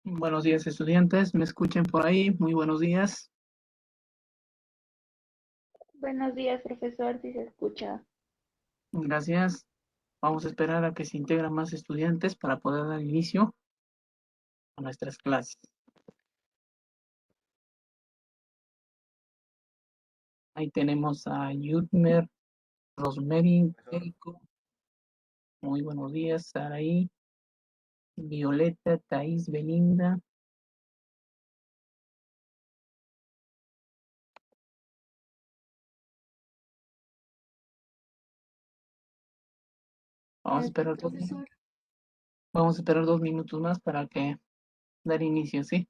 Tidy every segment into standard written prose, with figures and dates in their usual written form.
Buenos días, estudiantes. ¿Me escuchen por ahí? Muy buenos días. Buenos días, profesor, si se escucha. Gracias. Vamos a esperar a que se integren más estudiantes para poder dar inicio a nuestras clases. Ahí tenemos a Yutmer, Rosemary, Keiko. Muy buenos días, Saraí, Violeta, Thais, Belinda. Vamos a esperar dos minutos. Profesor. Vamos a esperar 2 minutos más para que dar inicio, ¿sí?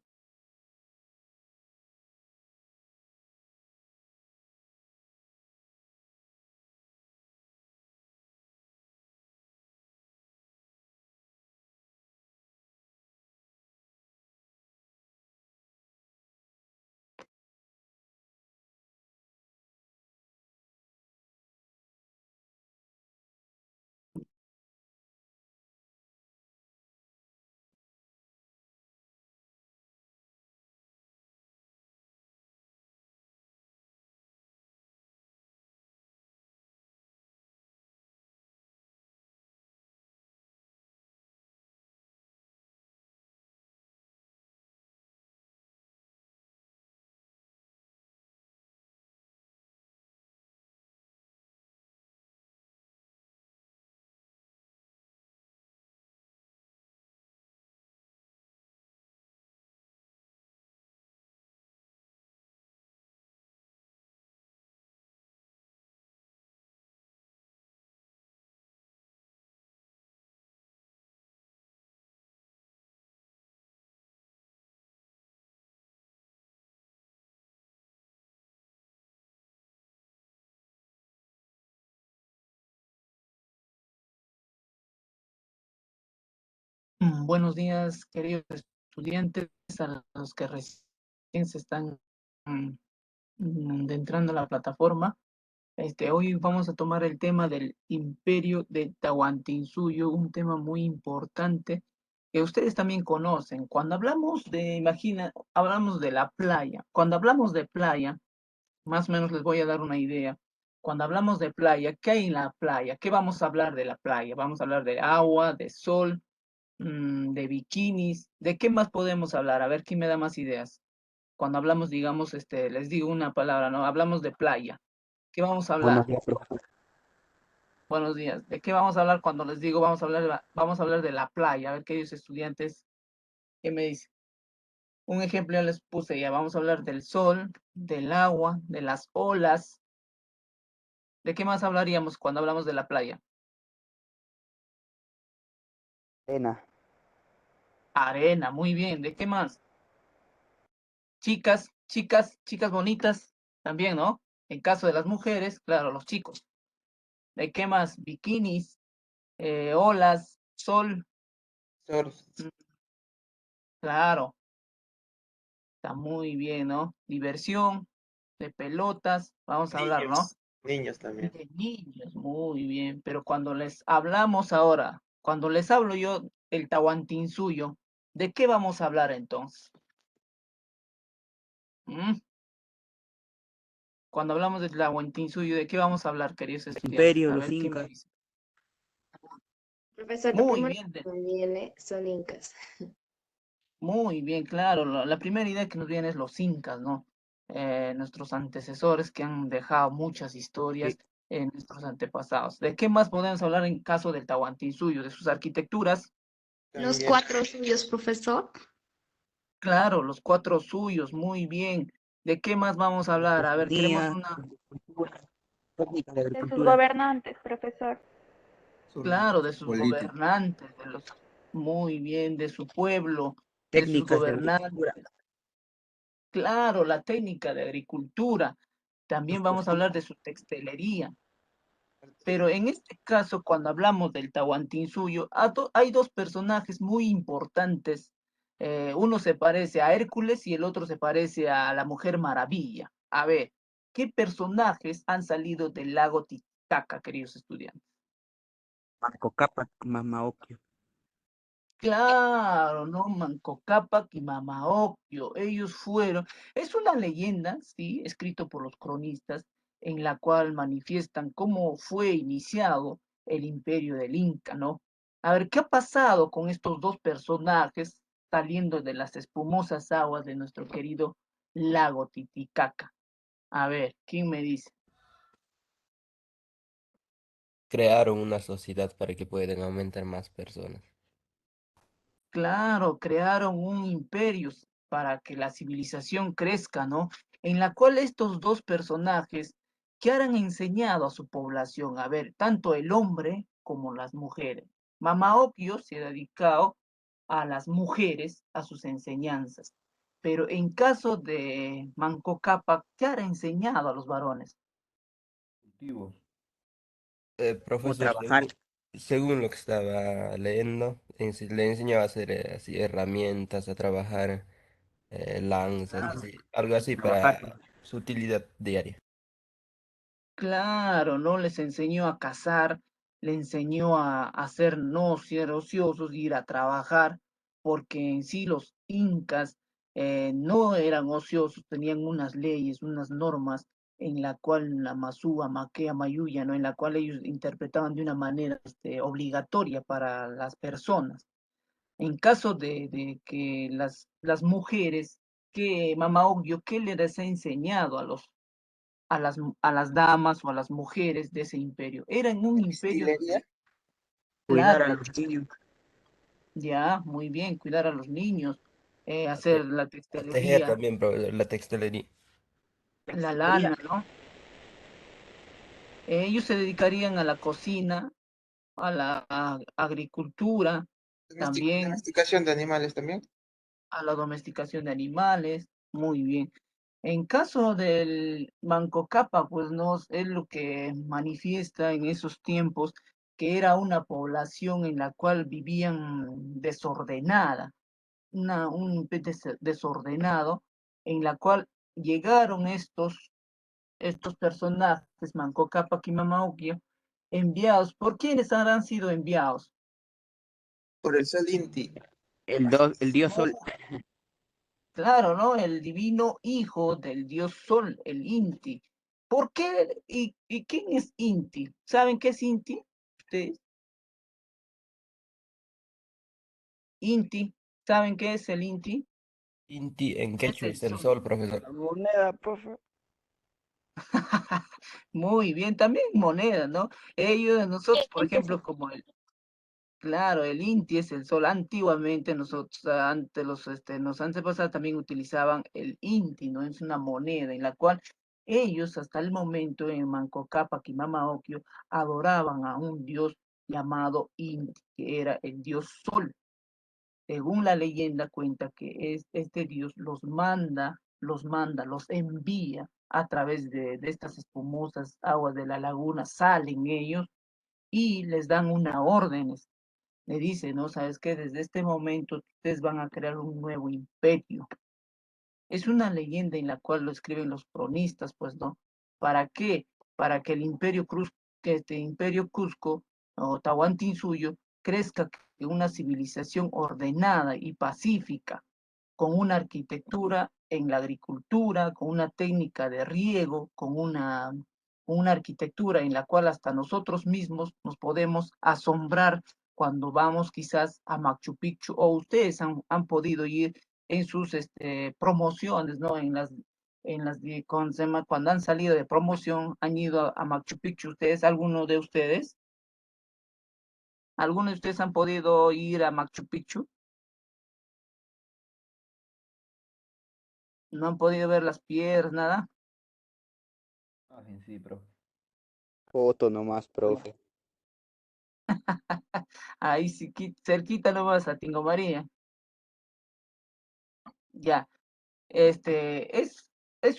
Buenos días, queridos estudiantes, a los que recién se están entrando a la plataforma. Hoy vamos a tomar el tema del imperio de Tahuantinsuyo, un tema muy importante que ustedes también conocen. Cuando hablamos de, imagina, hablamos de la playa. Cuando hablamos de playa, más o menos les voy a dar una idea. Cuando hablamos de playa, ¿qué hay en la playa? ¿Qué vamos a hablar de la playa? Vamos a hablar de agua, de sol, de bikinis. ¿De qué más podemos hablar? A ver, ¿quién me da más ideas? Cuando hablamos, digamos, les digo una palabra, ¿no? Hablamos de playa. ¿Qué vamos a Buenos hablar? días, profesor. Buenos días. ¿De qué vamos a hablar cuando les digo vamos a hablar de la playa? A ver, queridos estudiantes, ¿qué me dicen? Un ejemplo ya les puse ya. Vamos a hablar del sol, del agua, de las olas. ¿De qué más hablaríamos cuando hablamos de la playa? Elena, Arena, muy bien. ¿De qué más? Chicas, chicas, chicas bonitas, también, ¿no? En caso de las mujeres, claro, los chicos. ¿De qué más? Bikinis, olas, sol, Surf, mm, claro, está muy bien, ¿no? Diversión, de pelotas, vamos a hablar, ¿no? niños también. De niños, muy bien, pero cuando les hablamos ahora, cuando les hablo yo el Tahuantinsuyo, ¿de qué vamos a hablar entonces? ¿Mm? Cuando hablamos del Tahuantinsuyo, ¿de qué vamos a hablar, queridos estudiantes? Imperio, A los ver, ¿quién me incas. dice? Profesor, lo Muy primero bien, que me viene son incas. muy bien, claro. La primera idea que nos viene es los incas, ¿no? Nuestros antecesores que han dejado muchas historias Sí. en nuestros antepasados. ¿De qué más podemos hablar en caso del Tahuantinsuyo? De sus arquitecturas. Los También, cuatro suyos, profesor. Claro, los cuatro suyos, muy bien. ¿De qué más vamos a hablar? A ver, queremos Artesanía, una, agricultura, técnicas de De sus agricultura. gobernantes, profesor. claro, de su sus política. gobernantes, muy bien, de su pueblo, de sus Técnicas de gobernantes. agricultura. Claro, la técnica de agricultura. También Sus vamos a hablar costumbres. de su textilería. Pero en este caso, cuando hablamos del Tahuantinsuyo, hay dos personajes muy importantes. Uno se parece a Hércules y el otro se parece a la Mujer Maravilla. A ver, ¿qué personajes han salido del lago Titicaca, queridos estudiantes? Manco Cápac, Mamaoclio. Claro, ¿no? Manco Cápac y Mama Ocllo, ellos fueron, es una leyenda, sí, escrito por los cronistas, en la cual manifiestan cómo fue iniciado el imperio del Inca, ¿no? A ver, ¿qué ha pasado con estos dos personajes saliendo de las espumosas aguas de nuestro querido lago Titicaca? A ver, ¿quién me dice? Crearon una sociedad para que puedan aumentar más personas. Claro, crearon un imperio para que la civilización crezca, ¿no? En la cual estos dos personajes que han enseñado a su población, a ver, tanto el hombre como las mujeres. Mama Ocllo se ha dedicado a las mujeres, a sus enseñanzas. Pero en caso de Manco Cápac, ¿qué ha enseñado a los varones? Cultivos. ¿Cómo Profesor, trabajar? según lo que estaba leyendo, le enseñaba a hacer así herramientas, a trabajar lanzas, Claro, así, algo así trabajar. para su utilidad diaria. Claro, ¿no? Les enseñó a cazar, le enseñó a ser no ser ociosos, ir a trabajar, porque en sí los incas no eran ociosos, tenían unas leyes, unas normas en la cual la Masúa, Maquea, Mayuya, ¿no? En la cual ellos interpretaban de una manera obligatoria para las personas. En caso de que las mujeres, que Mama Ocllo, ¿qué les ha enseñado a las damas o a las mujeres de ese imperio? Era en un imperio Destilería. donde, Cuidar claro, a los niños. ya, muy bien, cuidar a los niños, A, te- hacer la a tejer textilería, también, profesor, la textilería. la Textilería. lana, ¿no? Ellos se dedicarían a la cocina, a la agricultura, también Domesticación de animales también. a la domesticación de animales, muy bien. En caso del Manco Cápac, pues no es lo que manifiesta en esos tiempos que era una población en la cual vivían desordenada, desordenado, en la cual llegaron estos personajes, Manco Cápac y Mama Ocllo, enviados. ¿Por quiénes habrán sido enviados? Por el sol Inti. El dios sol. Claro, ¿no? El divino hijo del dios Sol, el Inti. ¿Por qué? ¿Y quién es Inti? ¿Saben qué es Inti? Ustedes, Inti, ¿saben qué es el Inti? Inti en Es quechua el es el sol. sol, profesor. La moneda, profe. Muy bien, también moneda, ¿no? Ellos, nosotros, por Entonces, ejemplo, claro, el Inti es el sol. Antiguamente nosotros, ante los antepasados también utilizaban el Inti, ¿no? Es una moneda en la cual ellos hasta el momento en Manco Cápac y Mama Ocllo adoraban a un dios llamado Inti, que era el dios sol. Según la leyenda cuenta que este dios los envía a través de estas espumosas aguas de la laguna, salen ellos y les dan una orden, le dice, ¿no? ¿Sabes qué? Desde este momento ustedes van a crear un nuevo imperio. Es una leyenda en la cual lo escriben los cronistas, pues, ¿no? ¿Para qué? Para que el imperio Cruz, que este imperio Cusco o Tahuantinsuyo crezca en una civilización ordenada y pacífica, con una arquitectura en la agricultura, con una técnica de riego, con una arquitectura en la cual hasta nosotros mismos nos podemos asombrar cuando vamos quizás a Machu Picchu, o ustedes han podido ir en sus promociones, ¿no? Cuando han salido de promoción, han ido a Machu Picchu. ¿Ustedes, alguno de ustedes? ¿Alguno de ustedes han podido ir a Machu Picchu? ¿No han podido ver las piedras, nada? Ah, sí, profe. Foto nomás, profe. Ahí sí, cerquita nomás a Tingo María. Ya, es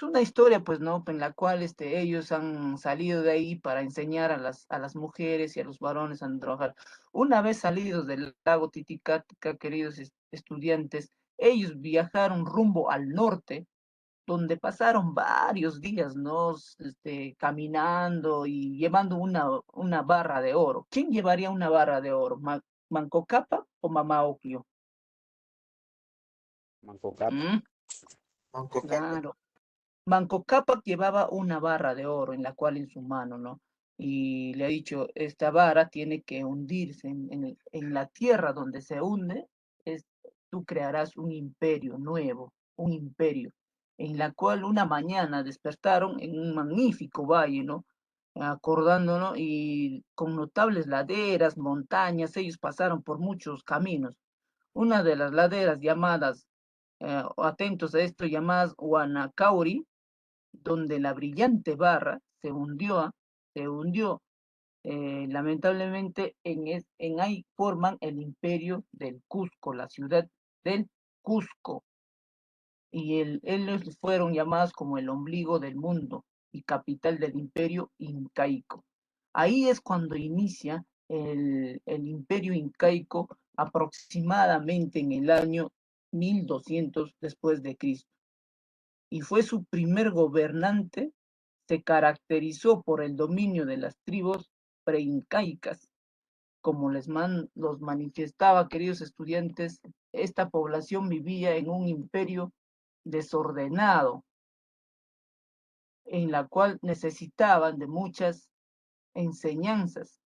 una historia, pues, ¿no? En la cual ellos han salido de ahí para enseñar a las mujeres y a los varones a trabajar. Una vez salidos del lago Titicaca, queridos estudiantes, ellos viajaron rumbo al norte, donde pasaron varios días, ¿no? Caminando y llevando una barra de oro. ¿Quién llevaría una barra de oro? ¿Manco Cápac o Mama Ocllo? Manco Cápac. Manco Cápac. Claro. Manco Cápac llevaba una barra de oro en la cual en su mano, ¿no? Y le ha dicho, esta vara tiene que hundirse en la tierra donde se hunde, tú crearás un imperio nuevo, un imperio, en la cual una mañana despertaron en un magnífico valle, ¿no? Acordándonos y con notables laderas, montañas, ellos pasaron por muchos caminos. Una de las laderas llamadas, atentos a esto, llamadas Huanacauri, donde la brillante barra se hundió, lamentablemente en ahí forman el imperio del Cusco, la ciudad del Cusco, y ellos fueron llamados como el ombligo del mundo y capital del imperio incaico. Ahí es cuando inicia el imperio incaico aproximadamente en el año 1200 después de Cristo, y fue su primer gobernante. Se caracterizó por el dominio de las tribus preincaicas. Como los manifestaba, queridos estudiantes, esta población vivía en un imperio desordenado, en la cual necesitaban de muchas enseñanzas.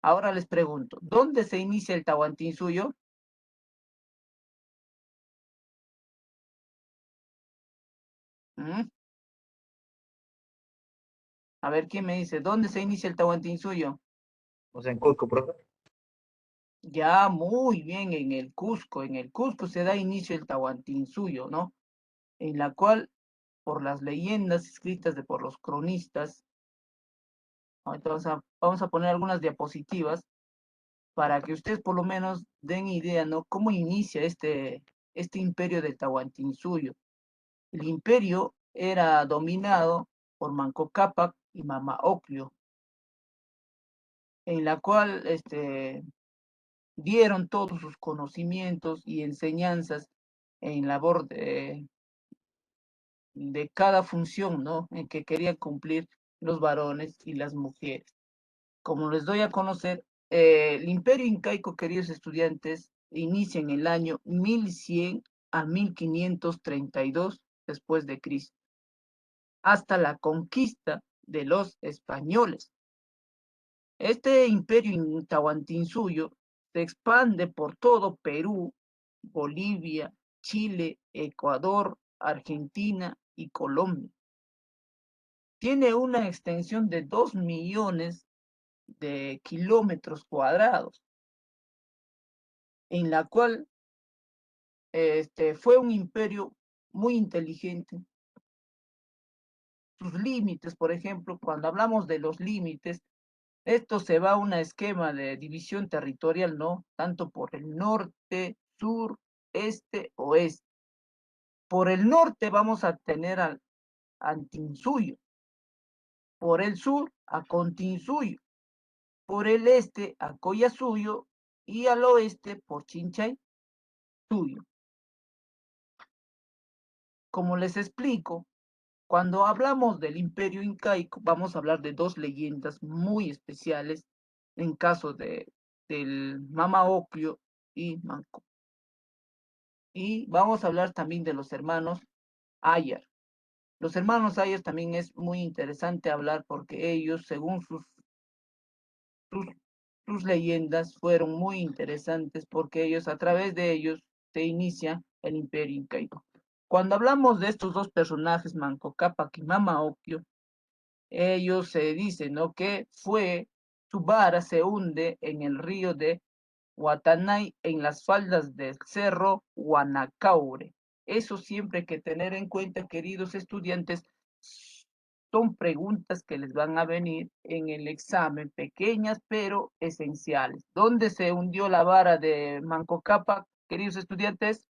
Ahora les pregunto, ¿dónde se inicia el Tahuantinsuyo? ¿Mm? A ver, ¿quién me dice? ¿Dónde se inicia el Tahuantinsuyo? O sea, en Cusco, profe. Ya, muy bien, en el Cusco se da inicio el Tahuantinsuyo, ¿no? En la cual, por las leyendas escritas por los cronistas, ahorita vamos a poner algunas diapositivas para que ustedes por lo menos den idea, ¿no? Cómo inicia este imperio del Tahuantinsuyo. El imperio era dominado por Manco Cápac y Mama Ocllo, en la cual dieron todos sus conocimientos y enseñanzas en labor de cada función, ¿no? En que querían cumplir los varones y las mujeres. Como les doy a conocer, el imperio incaico, queridos estudiantes, inicia en el año 1100 a 1532 después de Cristo, hasta la conquista de los españoles. Este imperio Tahuantinsuyo se expande por todo Perú, Bolivia, Chile, Ecuador, Argentina y Colombia. Tiene una extensión de 2 millones de kilómetros cuadrados, en la cual fue un imperio muy inteligente. Sus límites, por ejemplo, cuando hablamos de los límites, esto se va a un esquema de división territorial, ¿no? Tanto por el norte, sur, este, oeste. Por el norte vamos a tener al Antinsuyo, por el sur a Continsuyo, por el este a Collasuyo y al oeste por Chinchay Suyo. Como les explico, cuando hablamos del imperio incaico, vamos a hablar de dos leyendas muy especiales en caso del Mama Ocllo y Manco. Y vamos a hablar también de los hermanos Ayar. Los hermanos Ayar también es muy interesante hablar porque ellos, según sus, sus leyendas, fueron muy interesantes porque ellos, a través de ellos, se inicia el imperio incaico. Cuando hablamos de estos dos personajes, Manco Cápac y Mama Ocllo, ellos se dicen, ¿no? Que su vara se hunde en el río de Guatanay, en las faldas del cerro Huanacaure. Eso siempre hay que tener en cuenta, queridos estudiantes, son preguntas que les van a venir en el examen, pequeñas pero esenciales. ¿Dónde se hundió la vara de Manco Cápac, queridos estudiantes?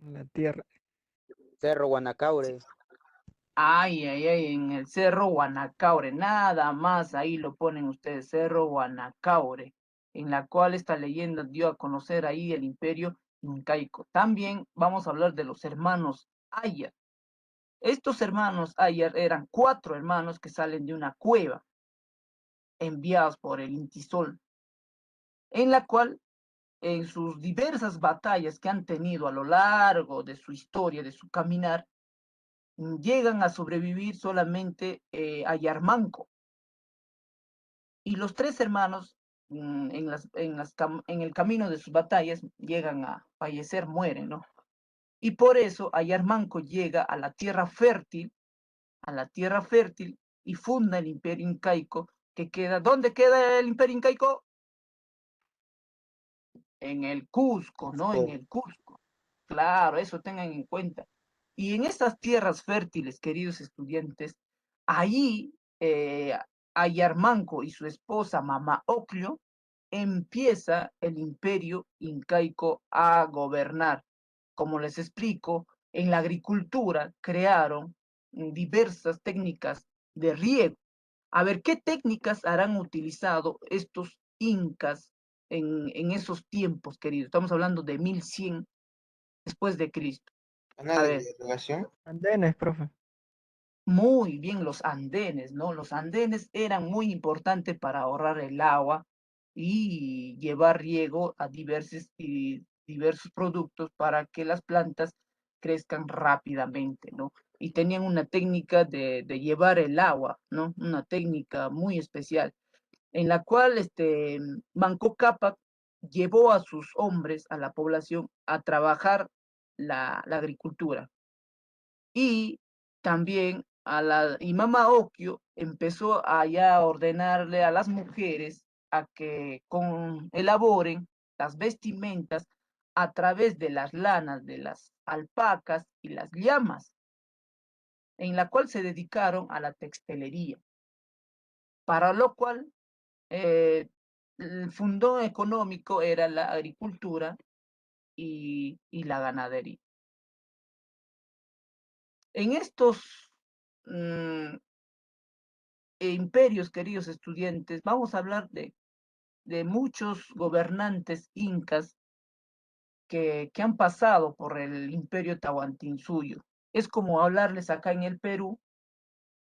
La tierra. Cerro Guanacaure. Ay, ay, ay, en el Cerro Guanacaure, nada más ahí lo ponen ustedes, Cerro Guanacaure, en la cual esta leyenda dio a conocer ahí el imperio incaico. También vamos a hablar de los hermanos Ayar. Estos hermanos Ayar eran 4 hermanos que salen de una cueva. enviados por el Intisol, en la cual en sus diversas batallas que han tenido a lo largo de su historia, de su caminar, llegan a sobrevivir solamente a Yarmanco. Y los tres hermanos, en el camino de sus batallas, llegan a fallecer, mueren, ¿no? Y por eso Ayarmanco llega a la tierra fértil, y funda el Imperio Incaico, que queda, ¿dónde queda el Imperio Incaico? En el Cusco, ¿no? En el Cusco. Claro, eso tengan en cuenta. Y en estas tierras fértiles, queridos estudiantes, allí Ayarmanco y su esposa Mama Ocllo empieza el Imperio Incaico a gobernar. Como les explico, en la agricultura crearon diversas técnicas de riego. A ver, ¿qué técnicas harán utilizado estos incas en esos tiempos, queridos? Estamos hablando de 1100 después de Cristo. A ¿Canales ver, de irrigación? Andenes, profe. muy bien los andenes, ¿no? Los andenes eran muy importantes para ahorrar el agua y llevar riego a diversos productos para que las plantas crezcan rápidamente, ¿no? Y tenían una técnica de llevar el agua, ¿no? Una técnica muy especial, en la cual Manco Cápac llevó a sus hombres, a la población, a trabajar la agricultura. Y también y Mama Ocllo empezó a ya ordenarle a las mujeres a que elaboren las vestimentas a través de las lanas de las alpacas y las llamas, en la cual se dedicaron a la textilería, para lo cual el fundón económico era la agricultura y la ganadería. En estos imperios, queridos estudiantes, vamos a hablar de muchos gobernantes incas que han pasado por el imperio Tahuantinsuyo. Es como hablarles acá en el Perú,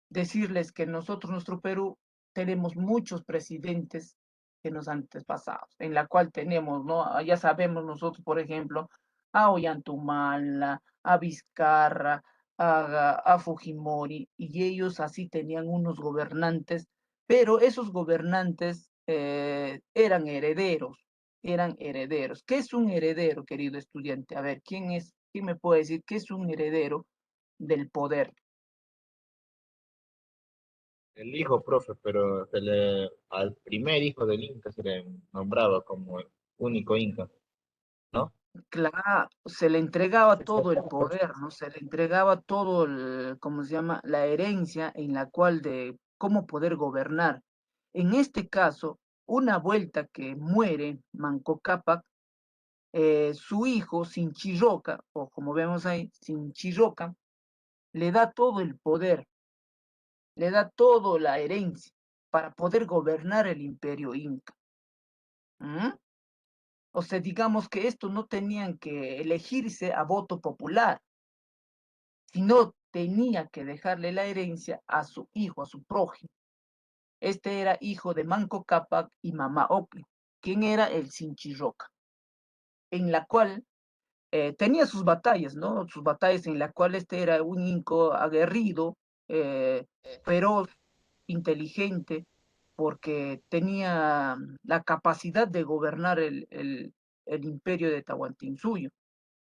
decirles que nosotros, nuestro Perú, tenemos muchos presidentes que nos antepasados, en la cual tenemos, ¿no? Ya sabemos nosotros, por ejemplo, a Ollantumala, a Vizcarra, a Fujimori, y ellos así tenían unos gobernantes, pero esos gobernantes eran herederos. ¿Qué es un heredero, querido estudiante? A ver, ¿quién me puede decir qué es un heredero del poder? El hijo, profe, pero al primer hijo del Inca se le nombraba como el único Inca, ¿no? Claro, se le entregaba todo el poder, ¿no? Se le entregaba todo ¿cómo se llama? La herencia en la cual de cómo poder gobernar. En este caso, una vuelta que muere Manco Cápac, su hijo, Sinchirroca, o como vemos ahí, Sinchirroca, le da todo el poder, le da toda la herencia para poder gobernar el imperio inca. ¿Mm? O sea, digamos que esto no tenían que elegirse a voto popular, sino tenía que dejarle la herencia a su hijo, a su prójimo. Este era hijo de Manco Cápac y Mama Ocllo, quien era el Sinchirroca, en la cual tenía sus batallas, ¿no? Sus batallas en la cual este era un inco aguerrido, feroz, inteligente, porque tenía la capacidad de gobernar el imperio de Tahuantinsuyo.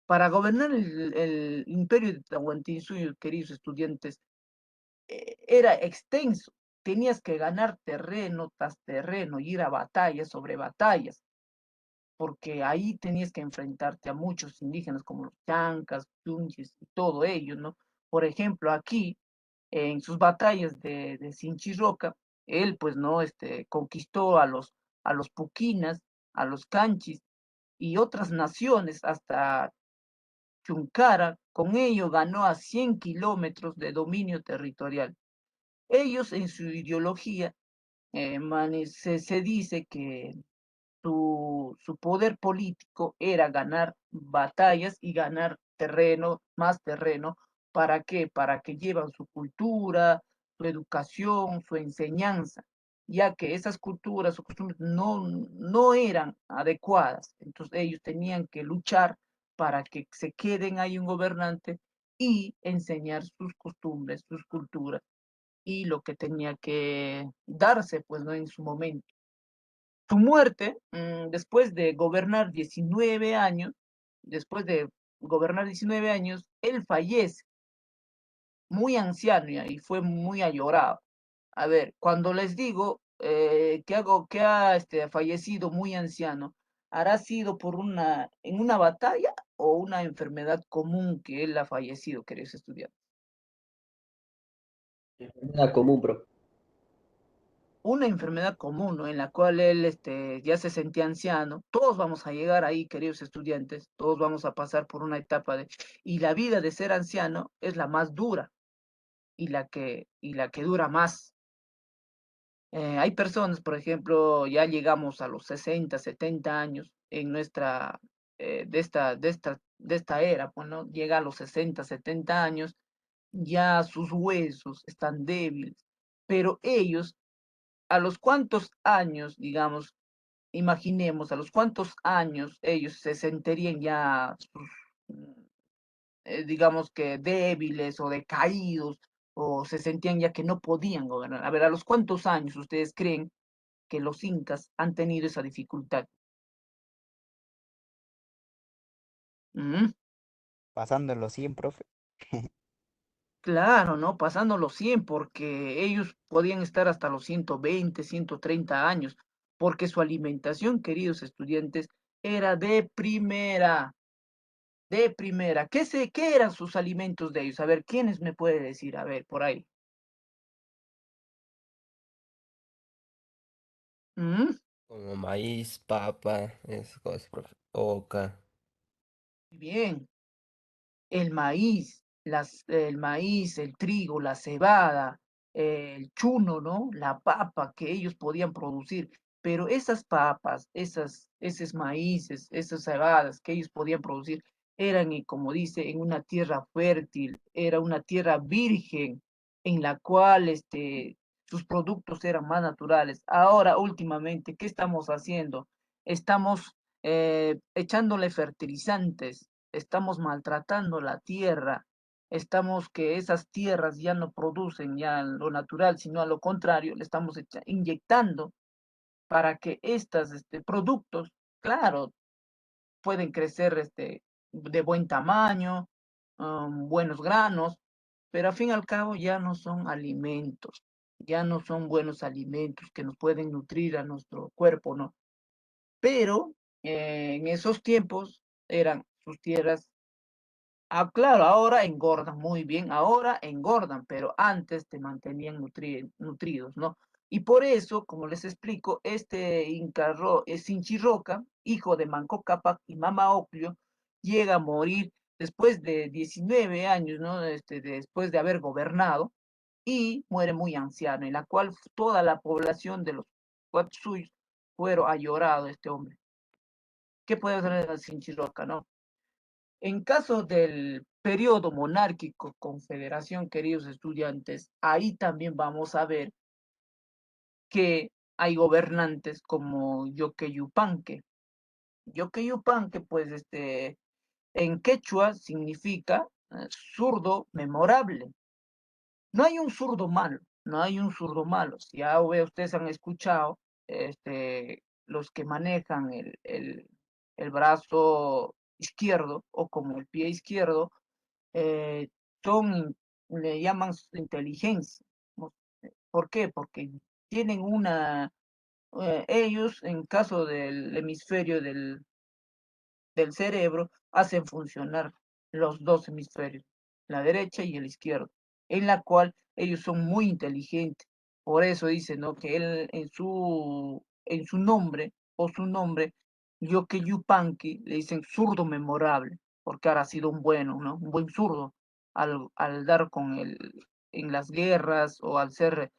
Para gobernar el imperio de Tahuantinsuyo, queridos estudiantes, era extenso. Tenías que ganar terreno tras terreno, ir a batallas sobre batallas, porque ahí tenías que enfrentarte a muchos indígenas como los chancas, chunchis y todo ello, ¿no? Por ejemplo, aquí, en sus batallas de Sinchirroca, él, pues, ¿no? Conquistó a los puquinas, a los canchis y otras naciones hasta Chuncara, con ello ganó a 100 kilómetros de dominio territorial. Ellos en su ideología se dice que su poder político era ganar batallas y ganar terreno, más terreno. ¿Para qué? Para que llevan su cultura, su educación, su enseñanza. ya que esas culturas o costumbres no eran adecuadas. Entonces ellos tenían que luchar para que se queden ahí un gobernante y enseñar sus costumbres, sus culturas y lo que tenía que darse, pues, ¿no? En su momento. Su muerte, después de gobernar 19 años, después de gobernar 19 años, él fallece muy anciano ya, y fue muy llorado. A ver, cuando les digo que ha fallecido muy anciano, ¿hará sido en una batalla o una enfermedad común que él ha fallecido, queridos estudiantes? Enfermedad común, bro. Una enfermedad común, ¿no? En la cual él ya se sentía anciano. Todos vamos a llegar ahí, queridos estudiantes, todos vamos a pasar por una etapa y la vida de ser anciano es la más dura y la que dura más. Hay personas, por ejemplo, ya llegamos a los 60, 70 años en nuestra, de esta era, pues, ¿no? Llega a los 60, 70 años, ya sus huesos están débiles, pero ellos, ¿a los cuántos años, digamos, imaginemos, a los cuántos años ellos se sentirían ya, digamos que débiles o decaídos, o se sentían ya que no podían gobernar? A ver, ¿a los cuántos años ustedes creen que los incas han tenido esa dificultad? ¿Mm? Pasando los 100, profe. Claro, ¿no? Pasando los 100, porque ellos podían estar hasta los 120, 130 años, porque su alimentación, queridos estudiantes, era de primera, de primera. ¿Qué eran sus alimentos de ellos? A ver, ¿quiénes me puede decir? A ver, por ahí. ¿Mm? Como maíz, papa, esas cosas, profe. Oca. Bien. El maíz, el trigo, la cebada, el chuno, ¿no? La papa que ellos podían producir. Pero esas papas, esos maíces, esas cebadas que ellos podían producir eran, y como dice, en una tierra fértil, era una tierra virgen en la cual sus productos eran más naturales. Ahora, últimamente, ¿qué estamos haciendo? Estamos echándole fertilizantes, estamos maltratando la tierra, estamos que esas tierras ya no producen ya lo natural, sino a lo contrario, le estamos inyectando para que estos productos, claro, pueden crecer de buen tamaño, buenos granos, pero al fin y al cabo ya no son alimentos, ya no son buenos alimentos que nos pueden nutrir a nuestro cuerpo, ¿no? Pero en esos tiempos eran sus tierras. Ah, claro, ahora engordan muy bien, ahora engordan, pero antes te mantenían nutridos, ¿no? Y por eso, como les explico, Sinchi Roca, hijo de Manco Cápac y Mama Ocllo, llega a morir después de 19 años, ¿no? Después de haber gobernado, y muere muy anciano, en la cual toda la población de los cuatro suyos fueron a llorar a este hombre. ¿Qué puede hacer el Sinchi Roca, no? En caso del periodo monárquico confederación, queridos estudiantes, ahí también vamos a ver que hay gobernantes como Yoque-Yupanque. Yoque-Yupanque, pues, en quechua significa zurdo memorable. No hay un zurdo malo, no hay un zurdo malo. Si ya ustedes han escuchado, los que manejan el brazo izquierdo o como el pie izquierdo, eh, le llaman inteligencia, ¿no? ¿Por qué? Porque tienen ellos, en caso del hemisferio del cerebro, hacen funcionar los dos hemisferios, la derecha y el izquierdo, en la cual ellos son muy inteligentes. Por eso dicen, ¿no? Que él en su nombre, o su nombre, Yoke Yupanqui, le dicen zurdo memorable, porque ahora ha sido un bueno, ¿no? Un buen zurdo al dar en las guerras o al ser,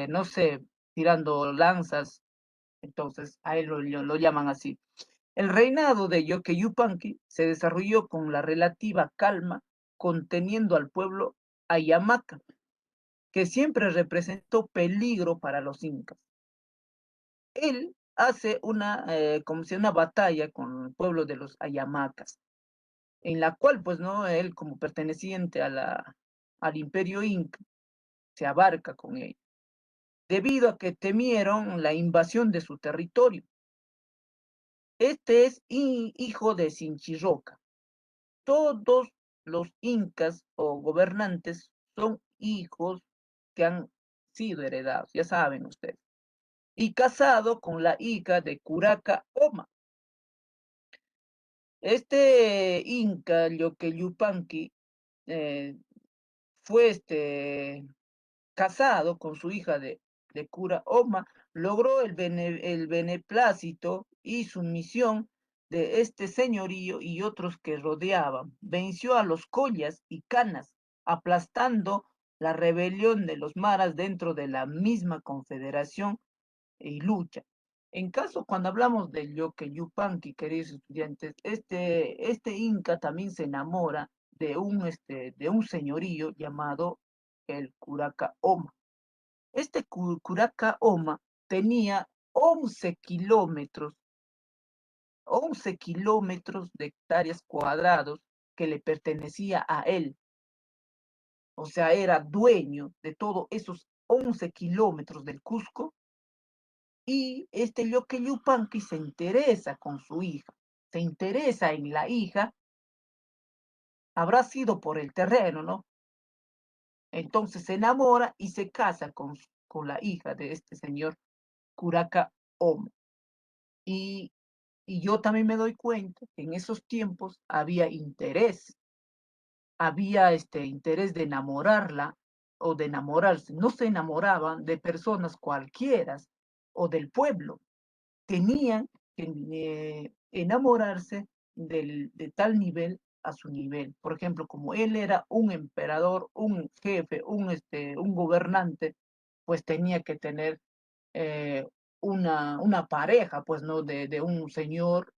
no sé, tirando lanzas. Entonces a él lo llaman así. El reinado de Yoke Yupanqui se desarrolló con la relativa calma, conteniendo al pueblo Ayamaca, que siempre representó peligro para los incas. él hace como si una batalla con el pueblo de los Ayamacas, en la cual, pues, ¿no? Él, como perteneciente al Imperio Inca, se abarca con él, debido a que temieron la invasión de su territorio. Este es hijo de Sinchirroca. Todos los incas o gobernantes son hijos que han sido heredados, ya saben ustedes. Y casado con la hija de Curaca Oma. Este inca, Yoque Yupanqui, eh, fue casado con su hija de Cura Oma, logró el beneplácito y sumisión de este señorío y otros que rodeaban. Venció a los collas y canas, aplastando la rebelión de los maras dentro de la misma confederación y lucha. En caso, cuando hablamos del Yoque Yupanqui, queridos estudiantes, este inca también se enamora de un señorío llamado el Curaca Oma. Este Curaca Oma tenía 11 kilómetros de hectáreas cuadrados que le pertenecía a él. O sea, era dueño de todos esos 11 kilómetros del Cusco. Y este Yoque Yupanqui se interesa con su hija, se interesa en la hija, habrá sido por el terreno, ¿no? Entonces se enamora y se casa con la hija de este señor Curaca Oma. Y, y yo también me doy cuenta que en esos tiempos había interés de enamorarla o de enamorarse. No se enamoraban de personas cualquiera o del pueblo. Tenían que enamorarse de tal nivel a su nivel. Por ejemplo, como él era un emperador, un jefe, un gobernante, pues tenía que tener eh, una pareja, pues, ¿no? De un señor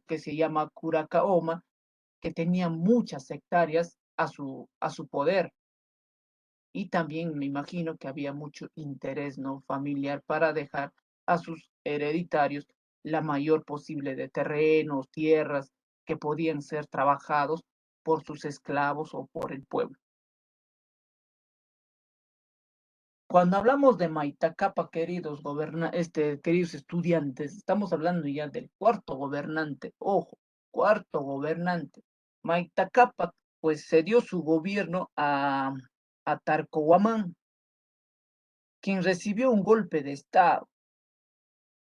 que se llama Curacaoma, que tenía muchas hectáreas a su poder. Y también me imagino que había mucho interés, ¿no? Familiar para dejar a sus hereditarios la mayor posible de terrenos, tierras que podían ser trabajados por sus esclavos o por el pueblo. Cuando hablamos de Maitacapa, queridos estudiantes, estamos hablando ya del cuarto gobernante. Ojo, cuarto gobernante. Maitacapa, pues cedió su gobierno a Tarcohuamán, quien recibió un golpe de estado.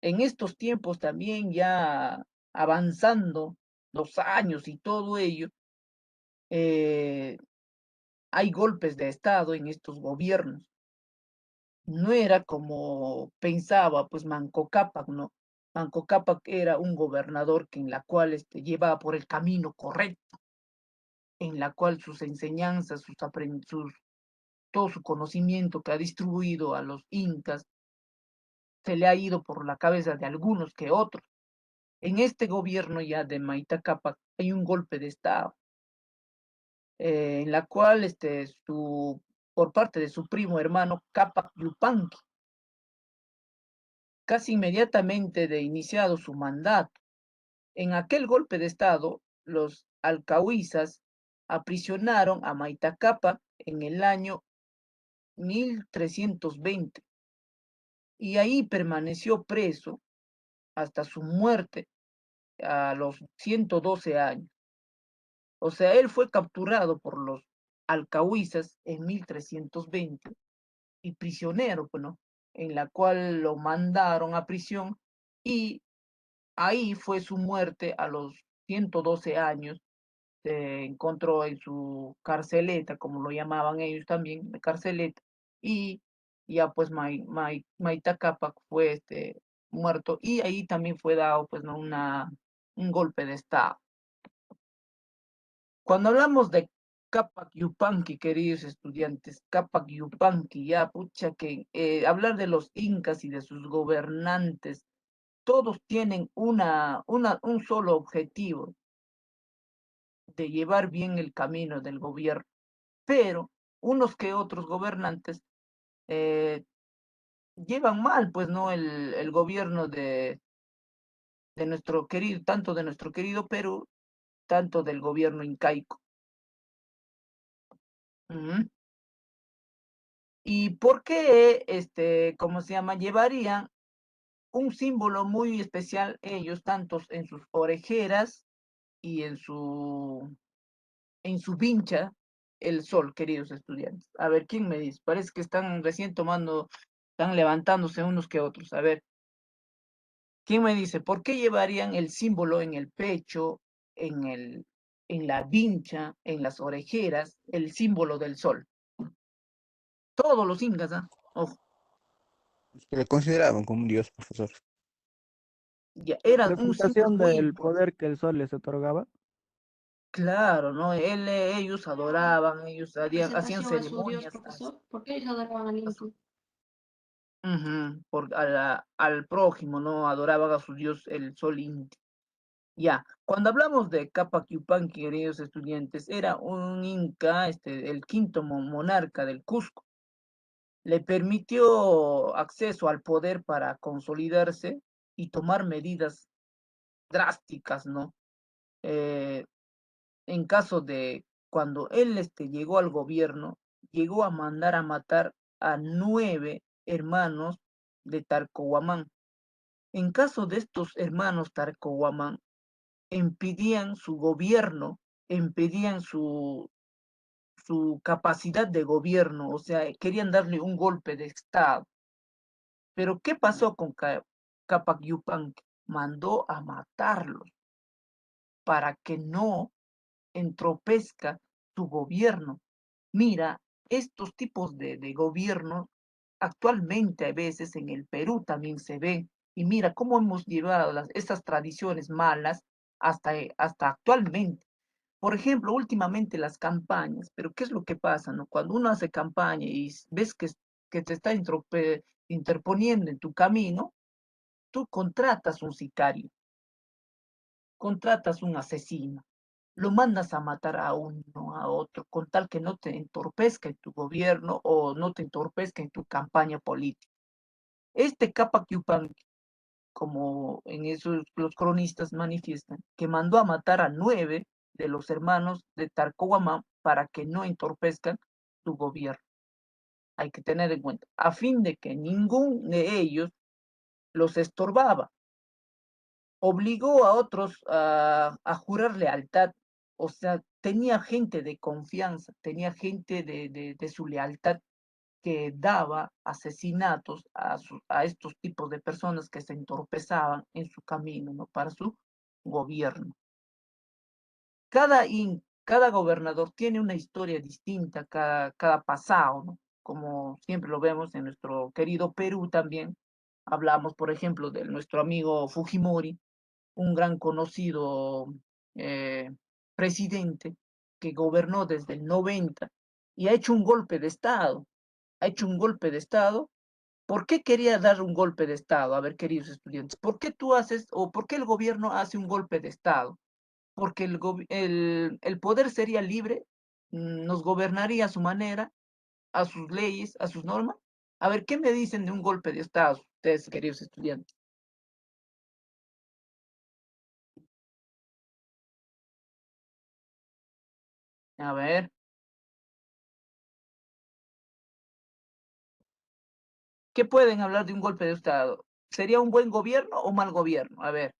En estos tiempos también, ya avanzando los años y todo ello, eh, hay golpes de estado en estos gobiernos. No era como pensaba pues Manco Cápac, ¿no? Manco Cápac era un gobernador en la cual llevaba por el camino correcto, en la cual sus enseñanzas, todo su conocimiento que ha distribuido a los incas se le ha ido por la cabeza de algunos que otros. En este gobierno ya de Maita Cápac hay un golpe de estado, en la cual por parte de su primo hermano Cápac Yupanqui, casi inmediatamente de iniciado su mandato. En aquel golpe de estado, los alcahuizas aprisionaron a Maita Cápac en el año 1320 y ahí permaneció preso hasta su muerte a los 112 años. O sea, él fue capturado por los alcahuizas en 1320 y prisionero, pues, ¿no? En la cual lo mandaron a prisión y ahí fue su muerte a los 112 años. Se encontró en su carceleta, como lo llamaban ellos también, de carceleta, y ya pues Maita Cápac fue muerto y ahí también fue dado pues, ¿no? Un golpe de estado. Cuando hablamos de Cápac Yupanqui, queridos estudiantes, Cápac Yupanqui, ya, pucha, que hablar de los incas y de sus gobernantes, todos tienen un solo objetivo, de llevar bien el camino del gobierno, pero unos que otros gobernantes eh, llevan mal, pues, ¿no? El gobierno de nuestro querido, tanto de nuestro querido Perú, tanto del gobierno incaico. Ujú. ¿Y por qué, cómo se llama, llevarían un símbolo muy especial ellos, tantos en sus orejeras y en su vincha, el sol, queridos estudiantes? A ver, ¿quién me dice? Parece que están recién tomando, están levantándose unos que otros. A ver, ¿quién me dice? ¿Por qué llevarían el símbolo en el pecho, en la vincha, en las orejeras, el símbolo del sol? Todos los incas, ¿ah? Ojo, Se le consideraban como un dios, profesor. ya era un símbolo Representación muy del importante. poder que el sol les otorgaba. Claro, ¿no? Ellos adoraban, ellos hacían Presentación a su Dios, ceremonias profesor. ¿Por qué ellos adoraban al Inca? ujú, al prójimo, ¿no? Adoraban a su dios, el sol inti. Ya, cuando hablamos de Capac Yupanqui, queridos estudiantes, era un inca, el quinto monarca del Cusco. Le permitió acceso al poder para consolidarse y tomar medidas drásticas, ¿no? Eh, en caso de cuando él llegó al gobierno, llegó a mandar a matar a 9 hermanos de Tarcohuamán. En caso de estos hermanos Tarcohuamán, impedían su gobierno, impedían su capacidad de gobierno, o sea, querían darle un golpe de Estado. Pero ¿qué pasó con Capac Yupanqui? Mandó a matarlos para que no entropezca su gobierno. Mira, estos tipos de gobierno actualmente a veces en el Perú también se ven. Y mira cómo hemos llevado estas tradiciones malas hasta actualmente. Por ejemplo, últimamente las campañas, pero ¿qué es lo que pasa, no? Cuando uno hace campaña y ves que te está interponiendo en tu camino, tú contratas un sicario, contratas un asesino, lo mandas a matar a uno, a otro, con tal que no te entorpezca en tu gobierno o no te entorpezca en tu campaña política. Este Capac Yupanqui, como en esos los cronistas manifiestan, que mandó a matar a 9 de los hermanos de Tarcohuamán para que no entorpezcan su gobierno. Hay que tener en cuenta, a fin de que ningún de ellos los estorbaba, obligó a otros a jurar lealtad, o sea, tenía gente de confianza, tenía gente de su lealtad que daba asesinatos a estos tipos de personas que se entorpezaban en su camino, ¿no? Para su gobierno. Cada gobernador tiene una historia distinta, cada pasado, ¿no? Como siempre lo vemos en nuestro querido Perú también. Hablamos, por ejemplo, de nuestro amigo Fujimori, un gran conocido eh, presidente que gobernó desde el 90 y ha hecho un golpe de Estado. Ha hecho un golpe de Estado. ¿Por qué quería dar un golpe de Estado? A ver, queridos estudiantes, ¿por qué tú haces o por qué el gobierno hace un golpe de Estado? Porque el poder sería libre, nos gobernaría a su manera, a sus leyes, a sus normas. A ver, ¿qué me dicen de un golpe de Estado, ustedes, queridos estudiantes? A ver, ¿qué pueden hablar de un golpe de Estado? ¿Sería un buen gobierno o mal gobierno? A ver,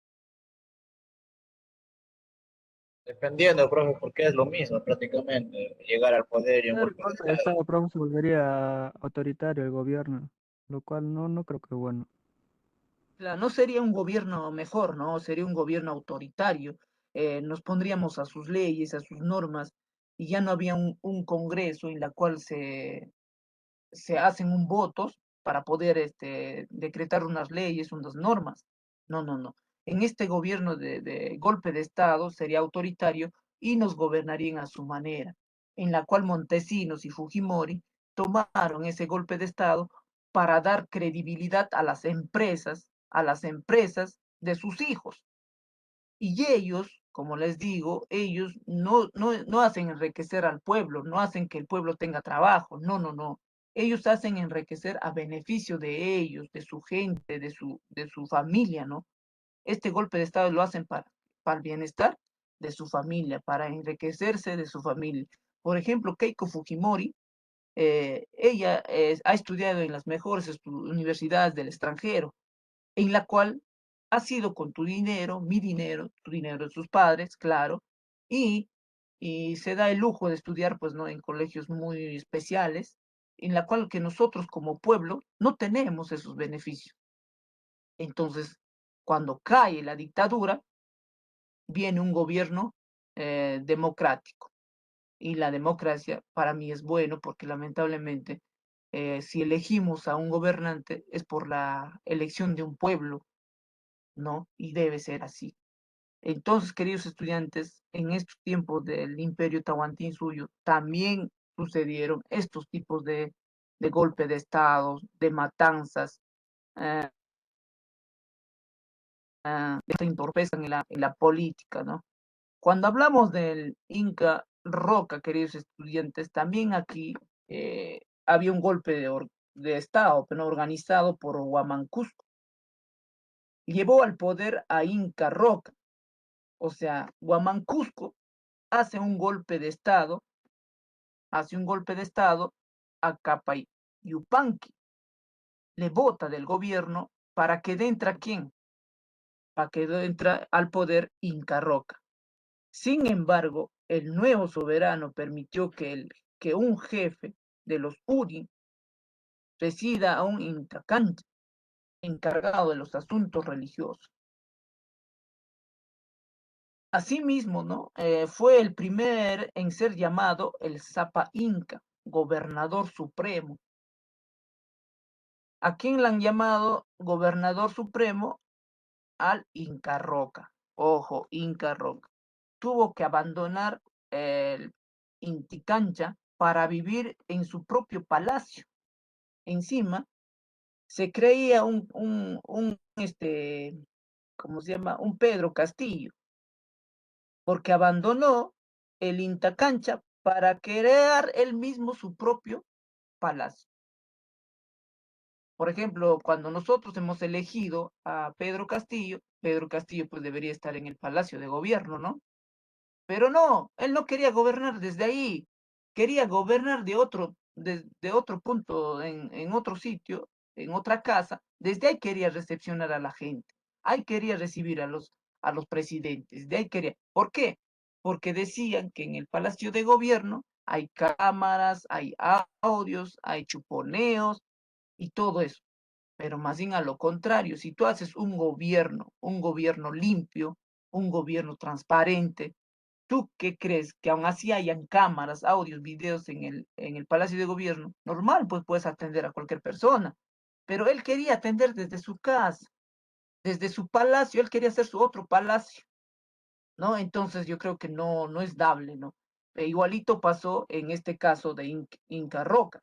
Dependiendo, profe, porque es lo mismo prácticamente, llegar al poder y un El golpe de golpe de Estado. Estado, profe, se volvería autoritario el gobierno, lo cual no creo que bueno. no sería un gobierno mejor, ¿no? Sería un gobierno autoritario. Nos pondríamos a sus leyes, a sus normas, y ya no había un congreso en la cual se hacen un votos para poder decretar unas leyes, unas normas. No, no, no. En este gobierno de golpe de Estado sería autoritario y nos gobernarían a su manera, en la cual Montesinos y Fujimori tomaron ese golpe de Estado para dar credibilidad a las empresas de sus hijos. Y ellos, como les digo, ellos no hacen enriquecer al pueblo, no hacen que el pueblo tenga trabajo, no, no, no. ellos hacen enriquecer a beneficio de ellos, de su gente, de su familia, ¿no? Este golpe de Estado lo hacen para el bienestar de su familia, para enriquecerse de su familia. Por ejemplo, Keiko Fujimori, ella ha estudiado en las mejores universidades del extranjero, en la cual ha sido con tu dinero, mi dinero, tu dinero de sus padres, claro, y, y se da el lujo de estudiar, pues, ¿no? En colegios muy especiales, en la cual que nosotros como pueblo no tenemos esos beneficios. Entonces, cuando cae la dictadura, viene un gobierno democrático. Y la democracia para mí es bueno porque lamentablemente si elegimos a un gobernante es por la elección de un pueblo, ¿no? Y debe ser así. Entonces, queridos estudiantes, en estos tiempos del Imperio Tahuantinsuyo también sucedieron estos tipos de golpe de Estado, de matanzas, eh, que entorpecen en la política, ¿no? Cuando hablamos del Inca Roca, queridos estudiantes, también aquí había un golpe de Estado, pero organizado por Huamancusco. Llevó al poder a Inca Roca, o sea, Huamancusco hace un golpe de Estado a Capayupanqui, le vota del gobierno para que entra quién, para que entra al poder Inca Roca. Sin embargo, el nuevo soberano permitió que un jefe de los UDI resida a un Intacancha, encargado de los asuntos religiosos. Asimismo, ¿no? Fue el primer en ser llamado el Zapa Inca, gobernador supremo. ¿A quién le han llamado gobernador supremo? Al Inca Roca. Ojo, Inca Roca. Tuvo que abandonar el Inticancha para vivir en su propio palacio. Encima, se creía ¿cómo se llama? Un Pedro Castillo, porque abandonó el Intacancha para crear él mismo su propio palacio. Por ejemplo, cuando nosotros hemos elegido a Pedro Castillo pues debería estar en el Palacio de Gobierno, ¿no? Pero no, él no quería gobernar desde ahí, quería gobernar de otro punto, en otro sitio, en otra casa, desde ahí quería recepcionar a la gente, ahí quería recibir a los presidentes, de ahí quería. ¿Por qué? Porque decían que en el Palacio de Gobierno hay cámaras, hay audios, hay chuponeos y todo eso. Pero más bien a lo contrario, si tú haces un gobierno limpio, un gobierno transparente, ¿tú qué crees? Que aún así hayan cámaras, audios, videos en el Palacio de Gobierno. Normal, pues puedes atender a cualquier persona. Pero él quería atender desde su casa, desde su palacio, él quería hacer su otro palacio, ¿no? Entonces yo creo que no es dable, ¿no? Igualito pasó en este caso de Inca Roca.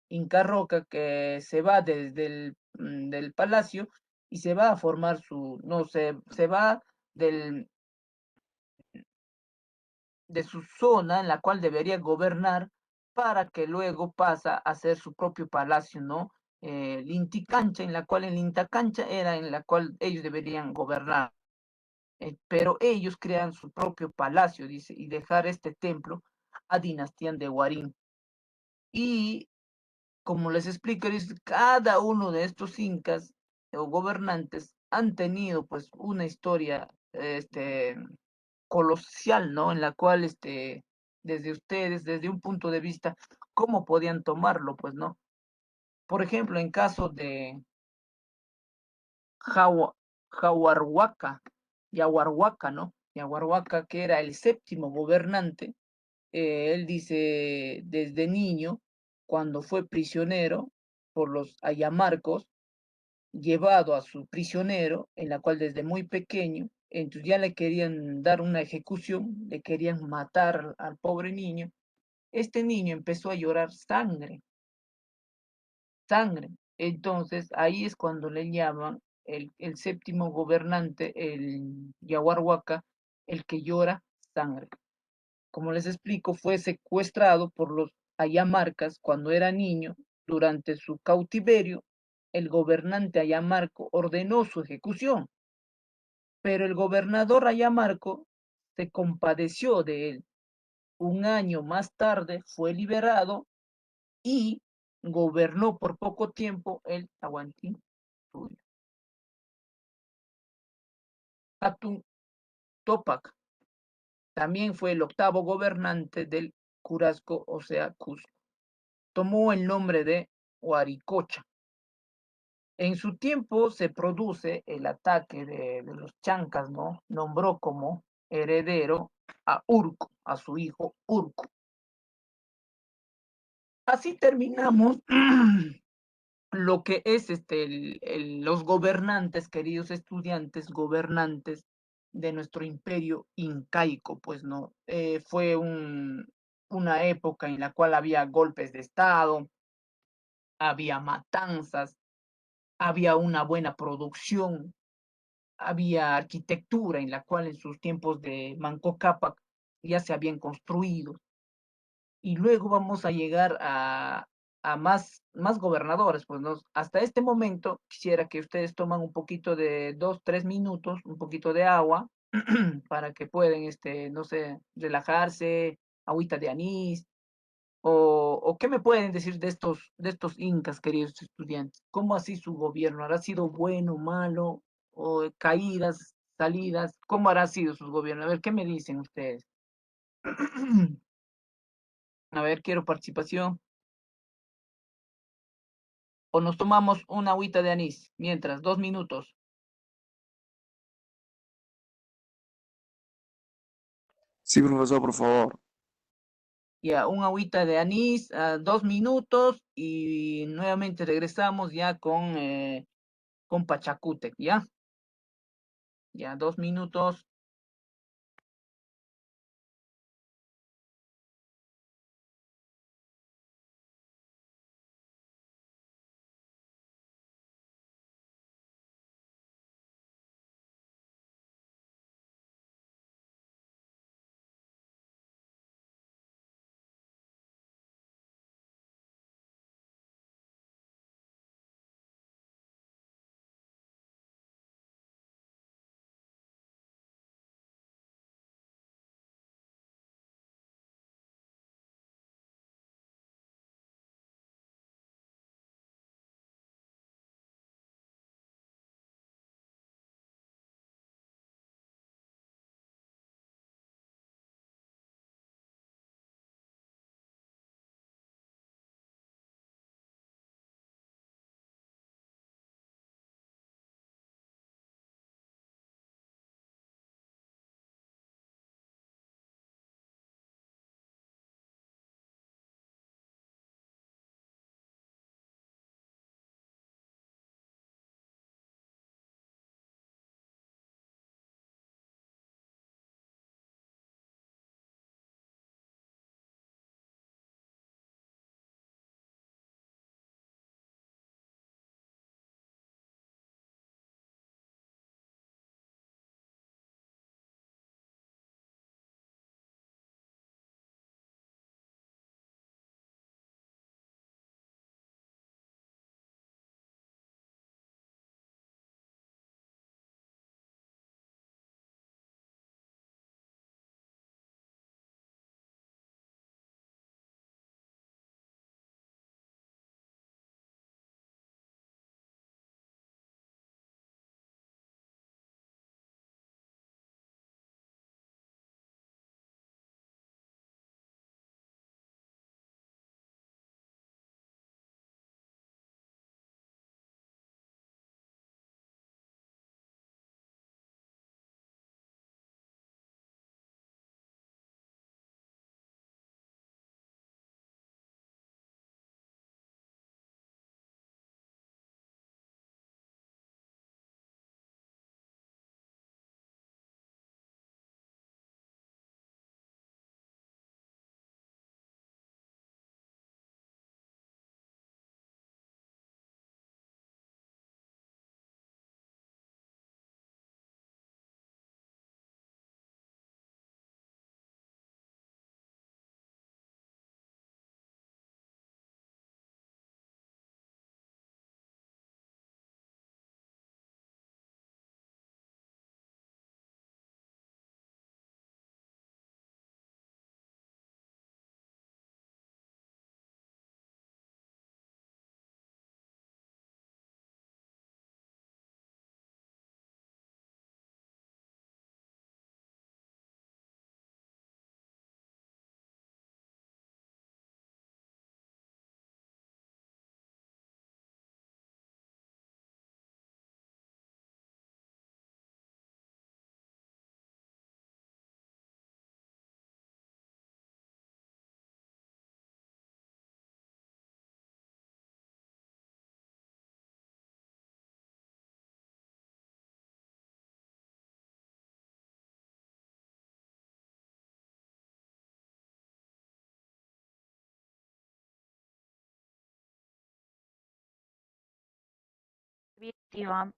Inca Roca que se va desde del palacio y se va a formar no sé, se va del, de su zona en la cual debería gobernar para que luego pasa a ser su propio palacio, ¿no? El Inticancha, en la cual el Intacancha era en la cual ellos deberían gobernar. Pero ellos crean su propio palacio, dice, y dejar este templo a Dinastía de Huarín. Y como les explico, cada uno de estos incas o gobernantes han tenido pues una historia colosal, ¿no? En la cual desde ustedes, desde un punto de vista, ¿cómo podían tomarlo? Pues, ¿no? Por ejemplo, en caso de Jaguarhuaca, Yaguarhuaca, ¿no? Yaguarhuaca, que era el séptimo gobernante, él dice desde niño, cuando fue prisionero por los ayamarcos, llevado a su prisionero, en la cual desde muy pequeño, entonces ya le querían dar una ejecución, le querían matar al pobre niño. Este niño empezó a llorar sangre, sangre. Entonces ahí es cuando le llaman el séptimo gobernante, el Yaguarhuaca, el que llora sangre. Como les explico, fue secuestrado por los Ayamarcas cuando era niño. Durante su cautiverio, el gobernante Ayamarco ordenó su ejecución, pero el gobernador Ayamarco se compadeció de él. Un año más tarde fue liberado y gobernó por poco tiempo el Tahuantinsuyo. Hatun Topac también fue el octavo gobernante del Curasco, o sea, Cusco. Tomó el nombre de Huaricocha. En su tiempo se produce el ataque de los chancas, ¿no? Nombró como heredero a Urco, a su hijo Urco. Así terminamos lo que es los gobernantes, queridos estudiantes, gobernantes de nuestro imperio incaico, pues no. Fue una época en la cual había golpes de Estado, había matanzas, había una buena producción, había arquitectura en la cual en sus tiempos de Manco Cápac ya se habían construido. Y luego vamos a llegar a más gobernadores. Pues ¿no? Hasta este momento quisiera que ustedes toman un poquito de 2, 3 minutos, un poquito de agua, para que puedan, no sé, relajarse, agüita de anís, o qué me pueden decir de estos incas, queridos estudiantes. ¿Cómo así su gobierno? ¿Habrá sido bueno, malo, o caídas, salidas? ¿Cómo habrá sido su gobierno? A ver, ¿qué me dicen ustedes? A ver, quiero participación. O nos tomamos una agüita de anís, mientras, 2 minutos. Sí, profesor, por favor. Ya, un agüita de anís, 2 minutos y nuevamente regresamos ya con Pachacútec, ¿ya? Ya, 2 minutos. Iván,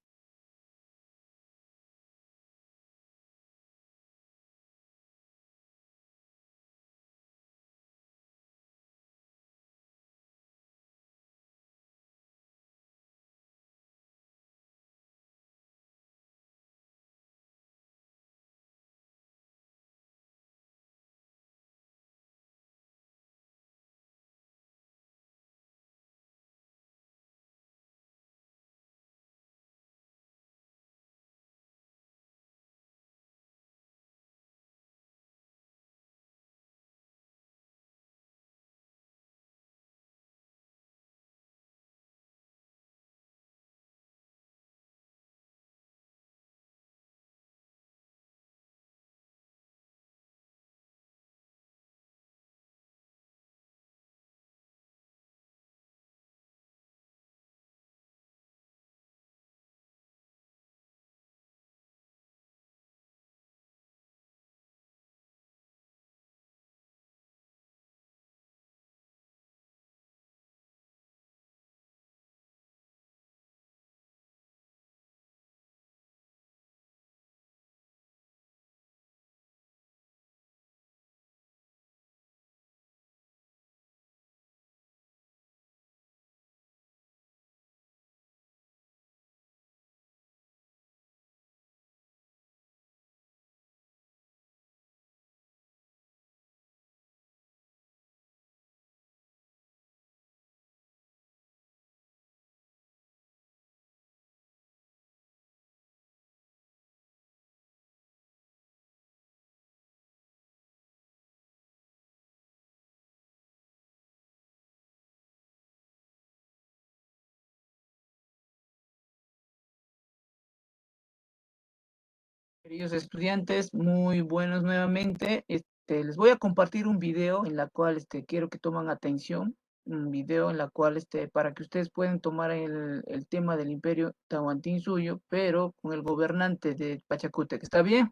Queridos estudiantes, muy buenos nuevamente. Les voy a compartir un video en la cual quiero que tomen atención, un video en la cual para que ustedes puedan tomar el tema del Imperio Tahuantinsuyo, pero con el gobernante de Pachacútec. ¿Está bien?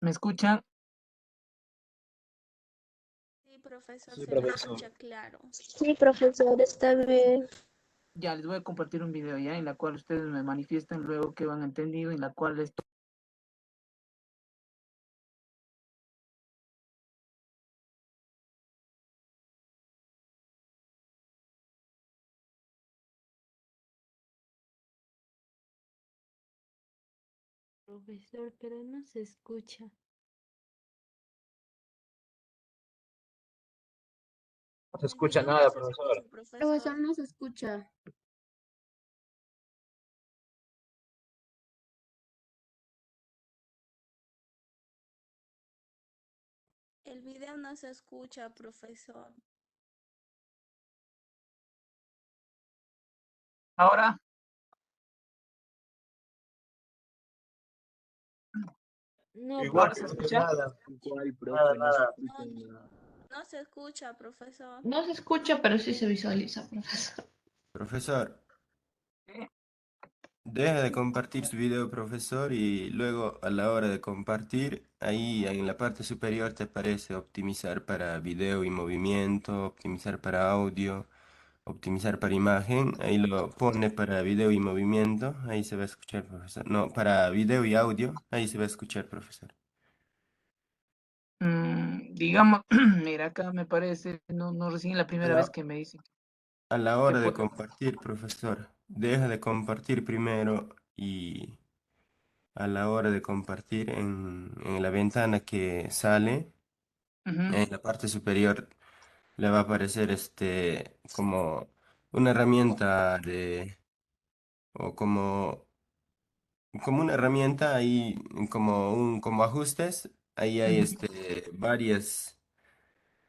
¿Me escuchan? Sí, profesor, Sí, se le profesor. escucha claro. sí, profesor, está bien. Ya les voy a compartir un video ya en la cual ustedes me manifiestan luego que van entendido, en la cual esto. Profesor, pero no se escucha. No se El escucha video no nada, se profesor. escucha, profesor. Profesor, no se escucha. El video no se escucha, profesor. Ahora, No, Igual ahora se no profesor. escucha escucha. nada. Igual, Nada, profe, no se nada. escucha No, nada. no se escucha, profesor. No se escucha, pero sí se visualiza, profesor. Profesor, ¿Eh? deja de compartir su video, profesor, y luego a la hora de compartir, ahí en la parte superior te aparece optimizar para video y movimiento, optimizar para audio, optimizar para imagen. Ahí lo pone para video y movimiento. Ahí se va a escuchar, profesor. No, para video y audio. Ahí se va a escuchar, profesor. Digamos, mira, acá me parece, no recién la A primera vez la, que me dicen a la que hora de puedo. compartir, profesor, deja de compartir primero y a la hora de compartir en la ventana que sale, Ujú. en la parte superior le va a aparecer como una herramienta o como una herramienta ahí, como ajustes, ahí hay Ujú.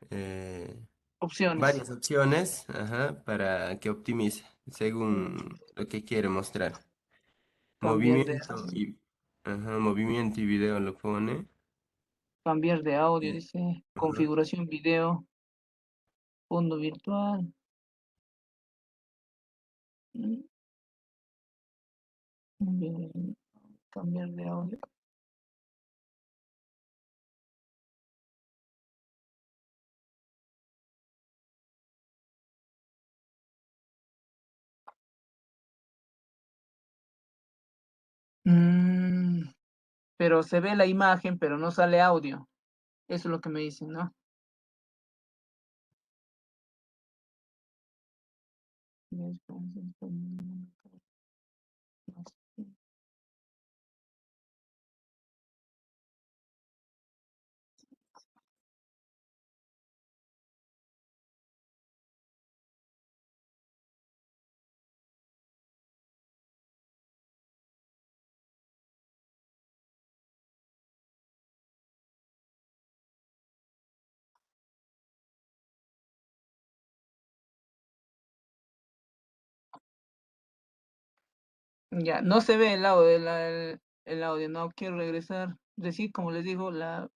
eh, Opciones. varias opciones, ajá, para que optimice Mm, según lo que quiere mostrar. Cambiar de, Movimiento y, ajá, movimiento y video lo pone. cambiar de audio, Y, dice, ajá. configuración video, fondo virtual. mm, Cambiar cambiar de audio. Mm, pero se ve la imagen, pero no sale audio. Eso es lo que me dicen, ¿no? Ya, no se ve el audio, el audio, no quiero regresar. Decir, como les digo, la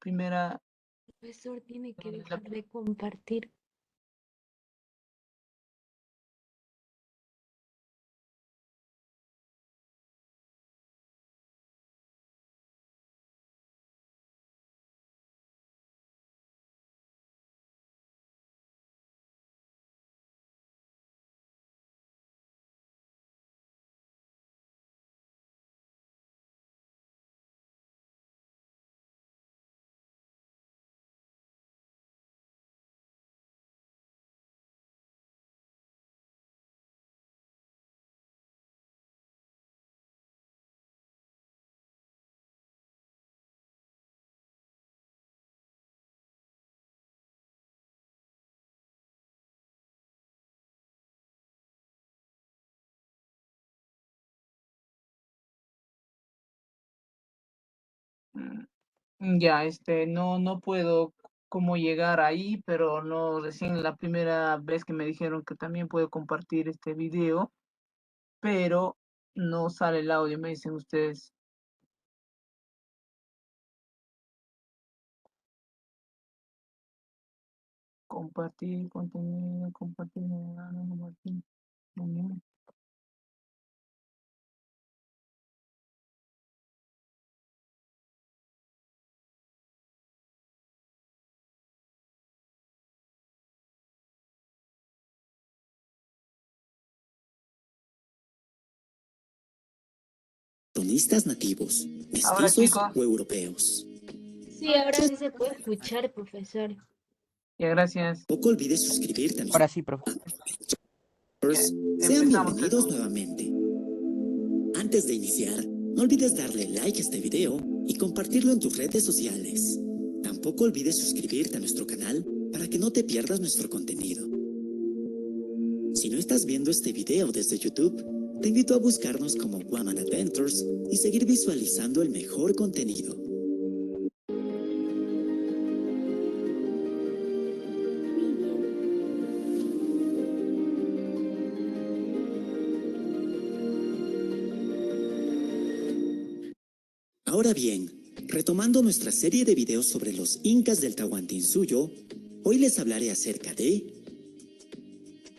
primera, Profesor, tiene que la- dejar de compartir. ya, no puedo cómo llegar ahí, pero no, recién la primera vez que me dijeron que también puedo compartir este video, pero no sale el audio, me dicen ustedes. Compartir contenido, compartir, compartir. Cronistas nativos, Ahora, mestizos chicos, o europeos. Sí, ahora sí se puede escuchar, profesor. ya, gracias. Tampoco olvides suscribirte a Ahora nuestro sí, profe. Ya, Sean empezamos bienvenidos entonces. nuevamente. Antes de iniciar, no olvides darle like a este video y compartirlo en tus redes sociales. Tampoco olvides suscribirte a nuestro canal para que no te pierdas nuestro contenido. Si no estás viendo este video desde YouTube, te invito a buscarnos como Guaman Adventures y seguir visualizando el mejor contenido. Ahora bien, retomando nuestra serie de videos sobre los incas del Tahuantinsuyo, hoy les hablaré acerca de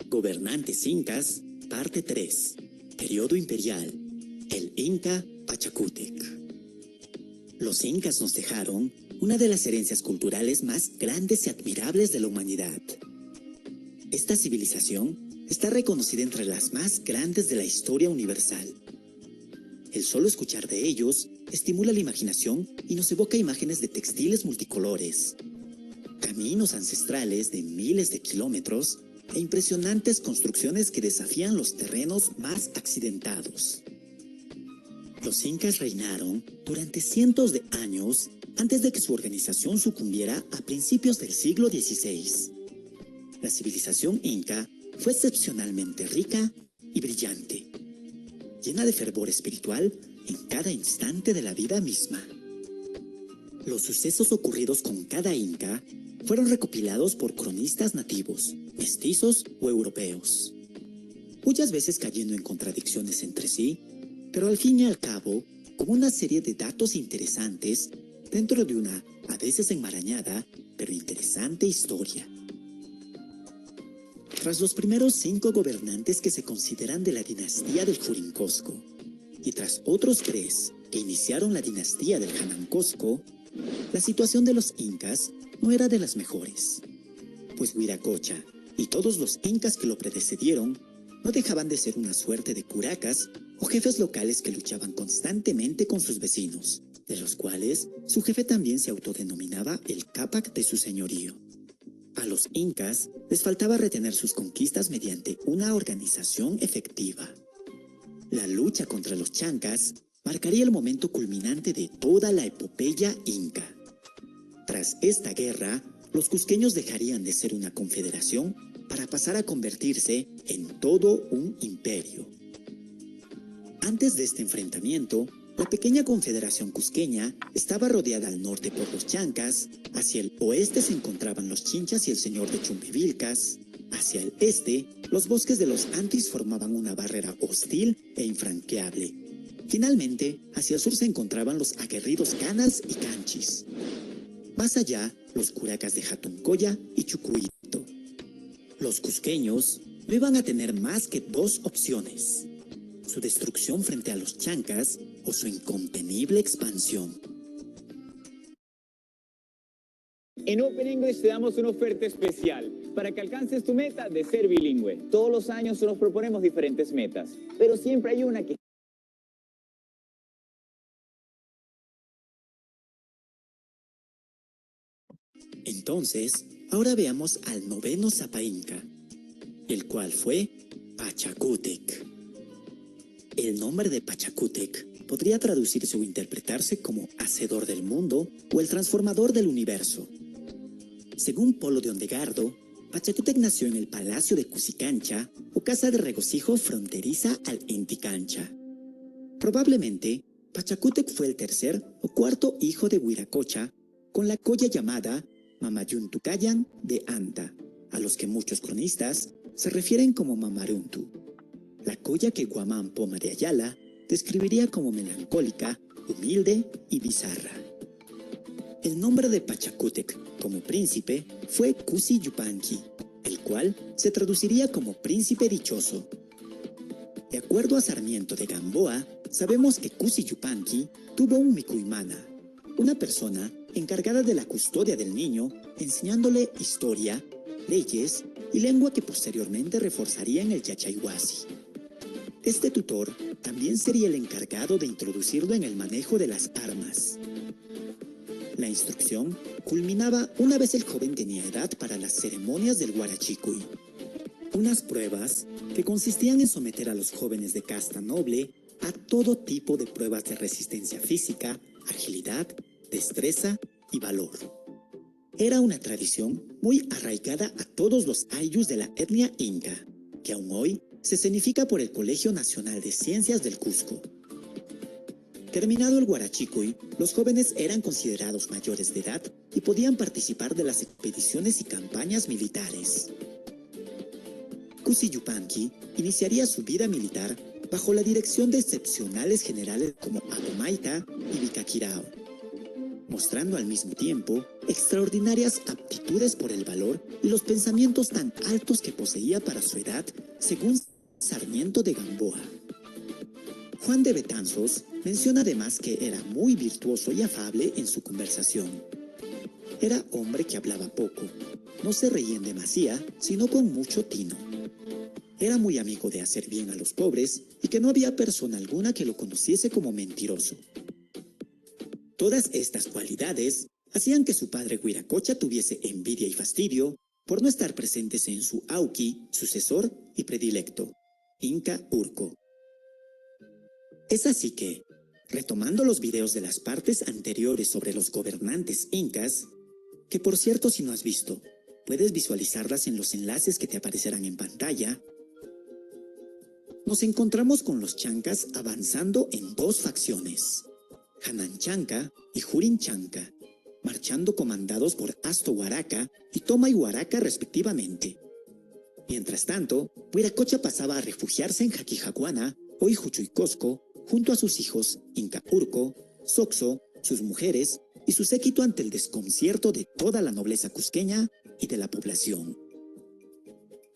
Gobernantes Incas, parte 3, Periodo Imperial, el Inca Pachacútec. Los incas nos dejaron una de las herencias culturales más grandes y admirables de la humanidad. Esta civilización está reconocida entre las más grandes de la historia universal. El solo escuchar de ellos estimula la imaginación y nos evoca imágenes de textiles multicolores, caminos ancestrales de miles de kilómetros e impresionantes construcciones que desafían los terrenos más accidentados. Los incas reinaron durante cientos de años antes de que su organización sucumbiera a principios del siglo XVI. La civilización inca fue excepcionalmente rica y brillante, llena de fervor espiritual en cada instante de la vida misma. Los sucesos ocurridos con cada inca fueron recopilados por cronistas nativos, mestizos o europeos, muchas veces cayendo en contradicciones entre sí, pero al fin y al cabo, como una serie de datos interesantes dentro de una, a veces enmarañada, pero interesante historia. Tras los primeros 5 gobernantes que se consideran de la dinastía del Jurincosco, y tras otros 3 que iniciaron la dinastía del Janancosco, la situación de los incas no era de las mejores, pues Huiracocha y todos los incas que lo precedieron no dejaban de ser una suerte de curacas o jefes locales que luchaban constantemente con sus vecinos, de los cuales su jefe también se autodenominaba el Cápac de su señorío. A los incas les faltaba retener sus conquistas mediante una organización efectiva. La lucha contra los chancas marcaría el momento culminante de toda la epopeya inca. Tras esta guerra, los cusqueños dejarían de ser una confederación para pasar a convertirse en todo un imperio. Antes de este enfrentamiento, la pequeña confederación cusqueña estaba rodeada al norte por los chancas, hacia el oeste se encontraban los chinchas y el señor de Chumbivilcas, hacia el este, los bosques de los Antis formaban una barrera hostil e infranqueable. Finalmente, hacia el sur se encontraban los aguerridos canas y canchis. Más allá, los curacas de Jatuncoya y Chucuito. Los cusqueños no iban a tener más que dos opciones: su destrucción frente a los chancas o su incontenible expansión. En Open English te damos una oferta especial para que alcances tu meta de ser bilingüe. Todos los años nos proponemos diferentes metas, pero siempre hay una que... Entonces, ahora veamos al noveno Zapa Inca, el cual fue Pachacútec. El nombre de Pachacútec podría traducirse o interpretarse como hacedor del mundo o el transformador del universo. Según Polo de Ondegardo, Pachacútec nació en el Palacio de Cusicancha o Casa de Regocijo fronteriza al Inticancha. Probablemente, Pachacútec fue el tercer o cuarto hijo de Huiracocha con la colla llamada Mamayuntucayan de Anta, a los que muchos cronistas se refieren como Mamaruntu. La colla que Guamán Poma de Ayala describiría como melancólica, humilde y bizarra. El nombre de Pachacútec como príncipe fue Cusi Yupanqui, el cual se traduciría como príncipe dichoso. De acuerdo a Sarmiento de Gamboa, sabemos que Cusi Yupanqui tuvo un micuimana, una persona encargada de la custodia del niño, enseñándole historia, leyes y lengua que posteriormente reforzaría en el Yachayhuasi. Este tutor también sería el encargado de introducirlo en el manejo de las armas. La instrucción culminaba una vez el joven tenía edad para las ceremonias del Huarachicuy, unas pruebas que consistían en someter a los jóvenes de casta noble a todo tipo de pruebas de resistencia física, agilidad, destreza y valor. Era una tradición muy arraigada a todos los ayllus de la etnia inca, que aún hoy se escenifica por el Colegio Nacional de Ciencias del Cusco. Terminado el Huarachicuy, los jóvenes eran considerados mayores de edad y podían participar de las expediciones y campañas militares. Cusi Yupanqui iniciaría su vida militar bajo la dirección de excepcionales generales como Abomaita y Vicaquirao, mostrando al mismo tiempo extraordinarias aptitudes por el valor y los pensamientos tan altos que poseía para su edad, según Sarmiento de Gamboa. Juan de Betanzos menciona además que era muy virtuoso y afable en su conversación. Era hombre que hablaba poco, no se reía en demasía, sino con mucho tino. Era muy amigo de hacer bien a los pobres y que no había persona alguna que lo conociese como mentiroso. Todas estas cualidades hacían que su padre Huiracocha tuviese envidia y fastidio por no estar presentes en su auqui, sucesor y predilecto, Inca Urco. Es así que, retomando los videos de las partes anteriores sobre los gobernantes incas, que por cierto si no has visto, puedes visualizarlas en los enlaces que te aparecerán en pantalla, nos encontramos con los chancas avanzando en dos facciones, Hananchanca y Jurinchanca, marchando comandados por Asto Huaraca y Toma y Huaraca respectivamente. Mientras tanto, Huiracocha pasaba a refugiarse en Jaquijaguana, hoy Juchuicosco, junto a sus hijos Inca Urco, Soxo, sus mujeres y su séquito ante el desconcierto de toda la nobleza cusqueña y de la población.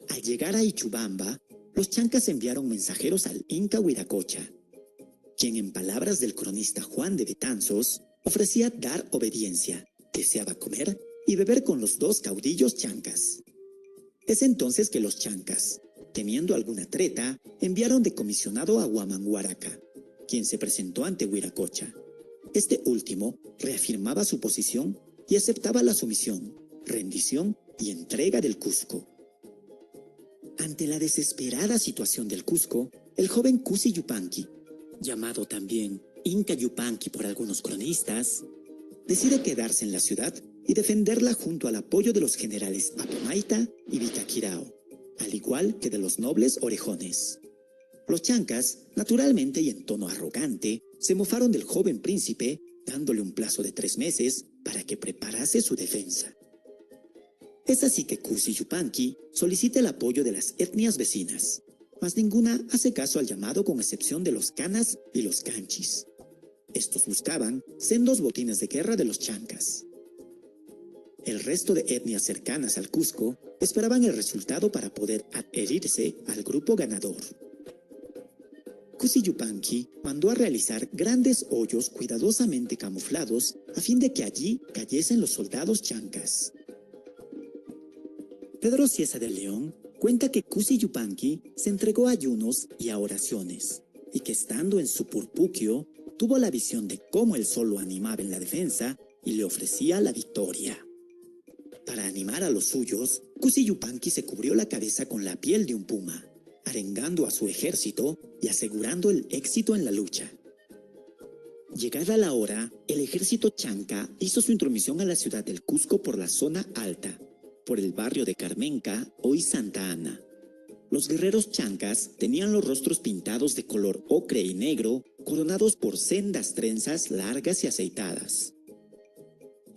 Al llegar a Ichubamba, los chancas enviaron mensajeros al Inca Huiracocha, quien en palabras del cronista Juan de Betanzos ofrecía dar obediencia, deseaba comer y beber con los dos caudillos chancas. Es entonces que los chancas, Temiendo alguna treta, enviaron de comisionado a Huamanguaraca, quien se presentó ante Huiracocha. Este último reafirmaba su posición y aceptaba la sumisión, rendición y entrega del Cusco. Ante la desesperada situación del Cusco, el joven Cusi Yupanqui, llamado también Inca Yupanqui por algunos cronistas, decide quedarse en la ciudad y defenderla junto al apoyo de los generales Apamaita y Vitaquirao, al igual que de los nobles orejones. Los chancas, naturalmente y en tono arrogante, se mofaron del joven príncipe, dándole un plazo de 3 meses para que preparase su defensa. Es así que Cusi Yupanqui solicita el apoyo de las etnias vecinas, mas ninguna hace caso al llamado con excepción de los canas y los canchis. Estos buscaban sendos botines de guerra de los chancas. El resto de etnias cercanas al Cusco esperaban el resultado para poder adherirse al grupo ganador. Cusi Yupanqui mandó a realizar grandes hoyos cuidadosamente camuflados a fin de que allí cayesen los soldados chancas. Pedro Cieza de León cuenta que Cusi Yupanqui se entregó a ayunos y a oraciones, y que estando en su purpuquio, tuvo la visión de cómo el sol lo animaba en la defensa y le ofrecía la victoria. Para animar a los suyos, Cusi Yupanqui se cubrió la cabeza con la piel de un puma, arengando a su ejército y asegurando el éxito en la lucha. Llegada la hora, el ejército chanca hizo su intromisión a la ciudad del Cusco por la zona alta, por el barrio de Carmenca, hoy Santa Ana. Los guerreros chancas tenían los rostros pintados de color ocre y negro, coronados por sendas trenzas largas y aceitadas.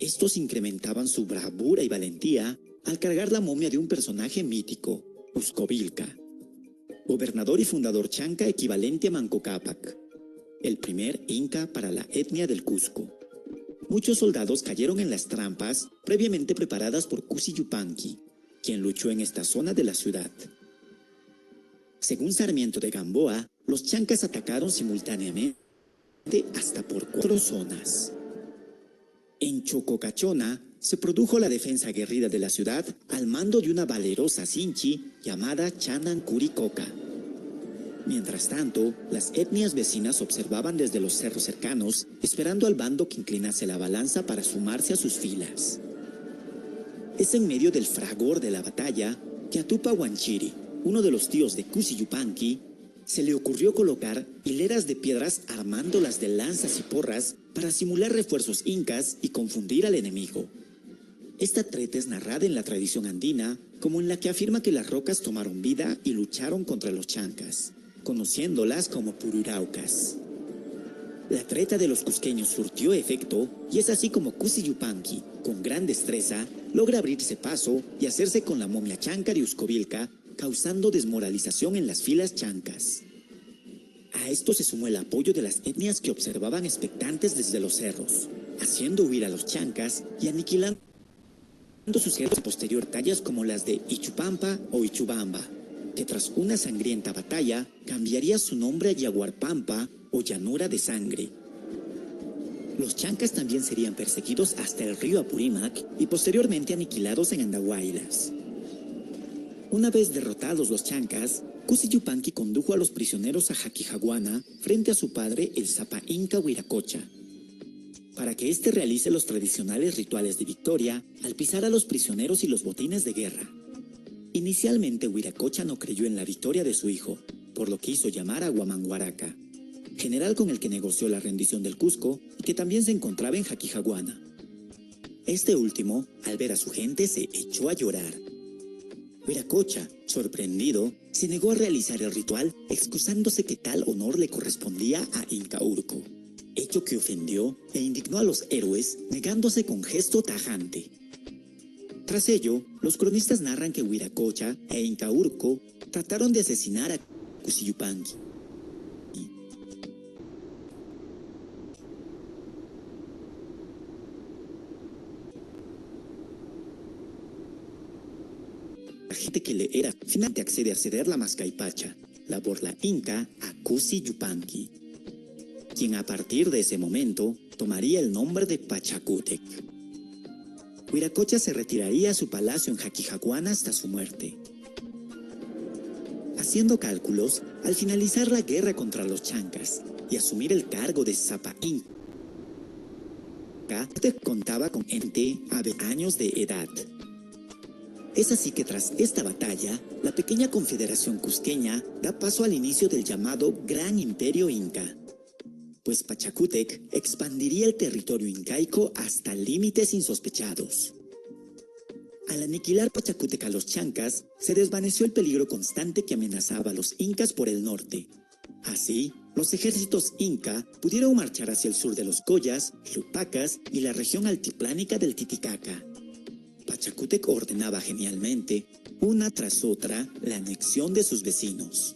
Estos incrementaban su bravura y valentía al cargar la momia de un personaje mítico, Uscovilca, gobernador y fundador chanca equivalente a Manco Cápac, el primer inca para la etnia del Cusco. Muchos soldados cayeron en las trampas previamente preparadas por Cusi Yupanqui, quien luchó en esta zona de la ciudad. Según Sarmiento de Gamboa, los chancas atacaron simultáneamente hasta por 4 zonas. En Chococachona se produjo la defensa aguerrida de la ciudad al mando de una valerosa Sinchi llamada Chanancuricoca. Mientras tanto, las etnias vecinas observaban desde los cerros cercanos, esperando al bando que inclinase la balanza para sumarse a sus filas. Es en medio del fragor de la batalla que a Tupa Huanchiri, uno de los tíos de Cusi Yupanqui, se le ocurrió colocar hileras de piedras armándolas de lanzas y porras para simular refuerzos incas y confundir al enemigo. Esta treta es narrada en la tradición andina como en la que afirma que las rocas tomaron vida y lucharon contra los chancas, conociéndolas como pururaucas. La treta de los cusqueños surtió efecto y es así como Cusi Yupanqui, con gran destreza, logra abrirse paso y hacerse con la momia chanca de Uscovilca, causando desmoralización en las filas chancas. A esto se sumó el apoyo de las etnias que observaban expectantes desde los cerros, haciendo huir a los chancas y aniquilando sus guerras de posterior tallas como las de Ichupampa o Ichubamba, que tras una sangrienta batalla cambiaría su nombre a Yaguarpampa o Llanura de Sangre. Los chancas también serían perseguidos hasta el río Apurímac y posteriormente aniquilados en Andahuaylas. Una vez derrotados los chancas, Cusi Yupanqui condujo a los prisioneros a Jaquijaguana frente a su padre el Zapa Inca Huiracocha, para que éste realice los tradicionales rituales de victoria al pisar a los prisioneros y los botines de guerra. Inicialmente Huiracocha no creyó en la victoria de su hijo, por lo que hizo llamar a Huamanguaraca, general con el que negoció la rendición del Cusco y que también se encontraba en Jaquijaguana. Este último, al ver a su gente, se echó a llorar. Huiracocha, sorprendido, se negó a realizar el ritual, excusándose que tal honor le correspondía a Incaurco, hecho que ofendió e indignó a los héroes, negándose con gesto tajante. Tras ello, los cronistas narran que Huiracocha e Incaurco trataron de asesinar a Cusi Yupanqui. La gente que le era finalmente accede a ceder la Mascaipacha, la borla inca, a Cusi Yupanqui, quien a partir de ese momento tomaría el nombre de Pachacútec. Huiracocha se retiraría a su palacio en Jaquijaguana hasta su muerte. haciendo cálculos, al finalizar la guerra contra los chancas y asumir el cargo de Sapa Inca, contaba con 20 años de edad. Es así que tras esta batalla, la pequeña confederación cusqueña da paso al inicio del llamado Gran Imperio Inca, pues Pachacútec expandiría el territorio incaico hasta límites insospechados. Al aniquilar Pachacútec a los chancas, se desvaneció el peligro constante que amenazaba a los incas por el norte. Así, los ejércitos inca pudieron marchar hacia el sur de los Collas, Lupacas y la región altiplánica del Titicaca. Pachacútec ordenaba genialmente, una tras otra, la anexión de sus vecinos.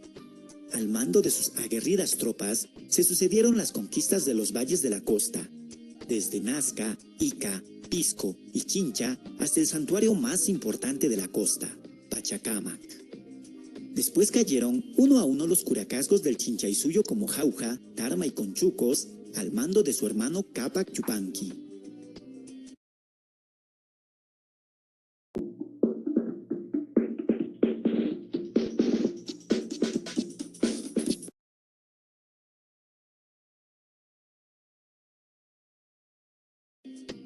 Al mando de sus aguerridas tropas, se sucedieron las conquistas de los valles de la costa, desde Nazca, Ica, Pisco y Chincha hasta el santuario más importante de la costa, Pachacámac. Después cayeron uno a uno los curacasgos del Chinchaysuyo como Jauja, Tarma y Conchucos, al mando de su hermano Cápac Yupanqui.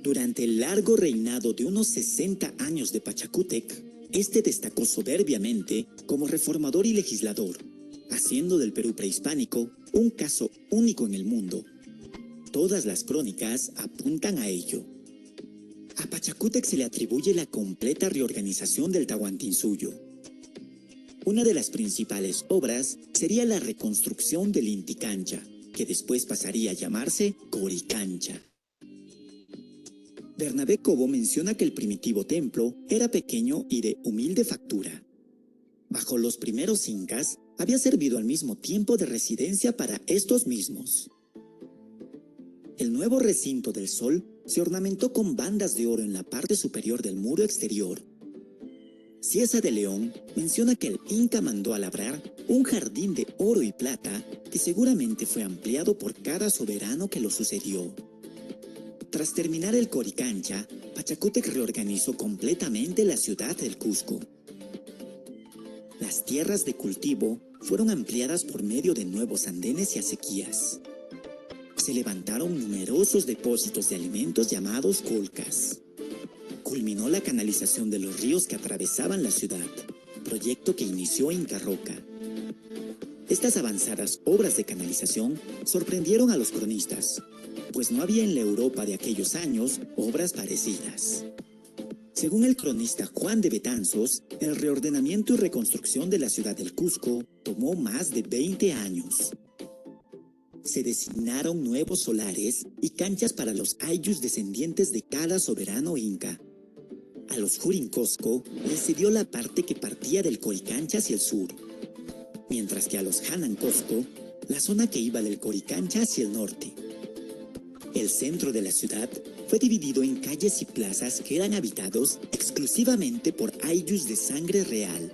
Durante el largo reinado de unos 60 años de Pachacútec, este destacó soberbiamente como reformador y legislador, haciendo del Perú prehispánico un caso único en el mundo. Todas las crónicas apuntan a ello. A Pachacútec se le atribuye la completa reorganización del Tahuantinsuyo. Una de las principales obras sería la reconstrucción del Inti Cancha, que después pasaría a llamarse Coricancha. Bernabé Cobo menciona que el primitivo templo era pequeño y de humilde factura. Bajo los primeros incas, había servido al mismo tiempo de residencia para estos mismos. El nuevo recinto del Sol se ornamentó con bandas de oro en la parte superior del muro exterior. Cieza de León menciona que el Inca mandó a labrar un jardín de oro y plata que seguramente fue ampliado por cada soberano que lo sucedió. Tras terminar el Coricancha, Pachacútec reorganizó completamente la ciudad del Cusco. Las tierras de cultivo fueron ampliadas por medio de nuevos andenes y acequias. Se levantaron numerosos depósitos de alimentos llamados colcas. Culminó la canalización de los ríos que atravesaban la ciudad, proyecto que inició Inca Roca. Estas avanzadas obras de canalización sorprendieron a los cronistas, pues no había en la Europa de aquellos años obras parecidas. Según el cronista Juan de Betanzos, el reordenamiento y reconstrucción de la ciudad del Cusco tomó más de 20 años. Se designaron nuevos solares y canchas para los ayllus descendientes de cada soberano inca. A los Jurincosco les cedió la parte que partía del Coricancha hacia el sur, mientras que a los Hanancosco la zona que iba del Coricancha hacia el norte. El centro de la ciudad fue dividido en calles y plazas que eran habitados exclusivamente por ayllus de sangre real.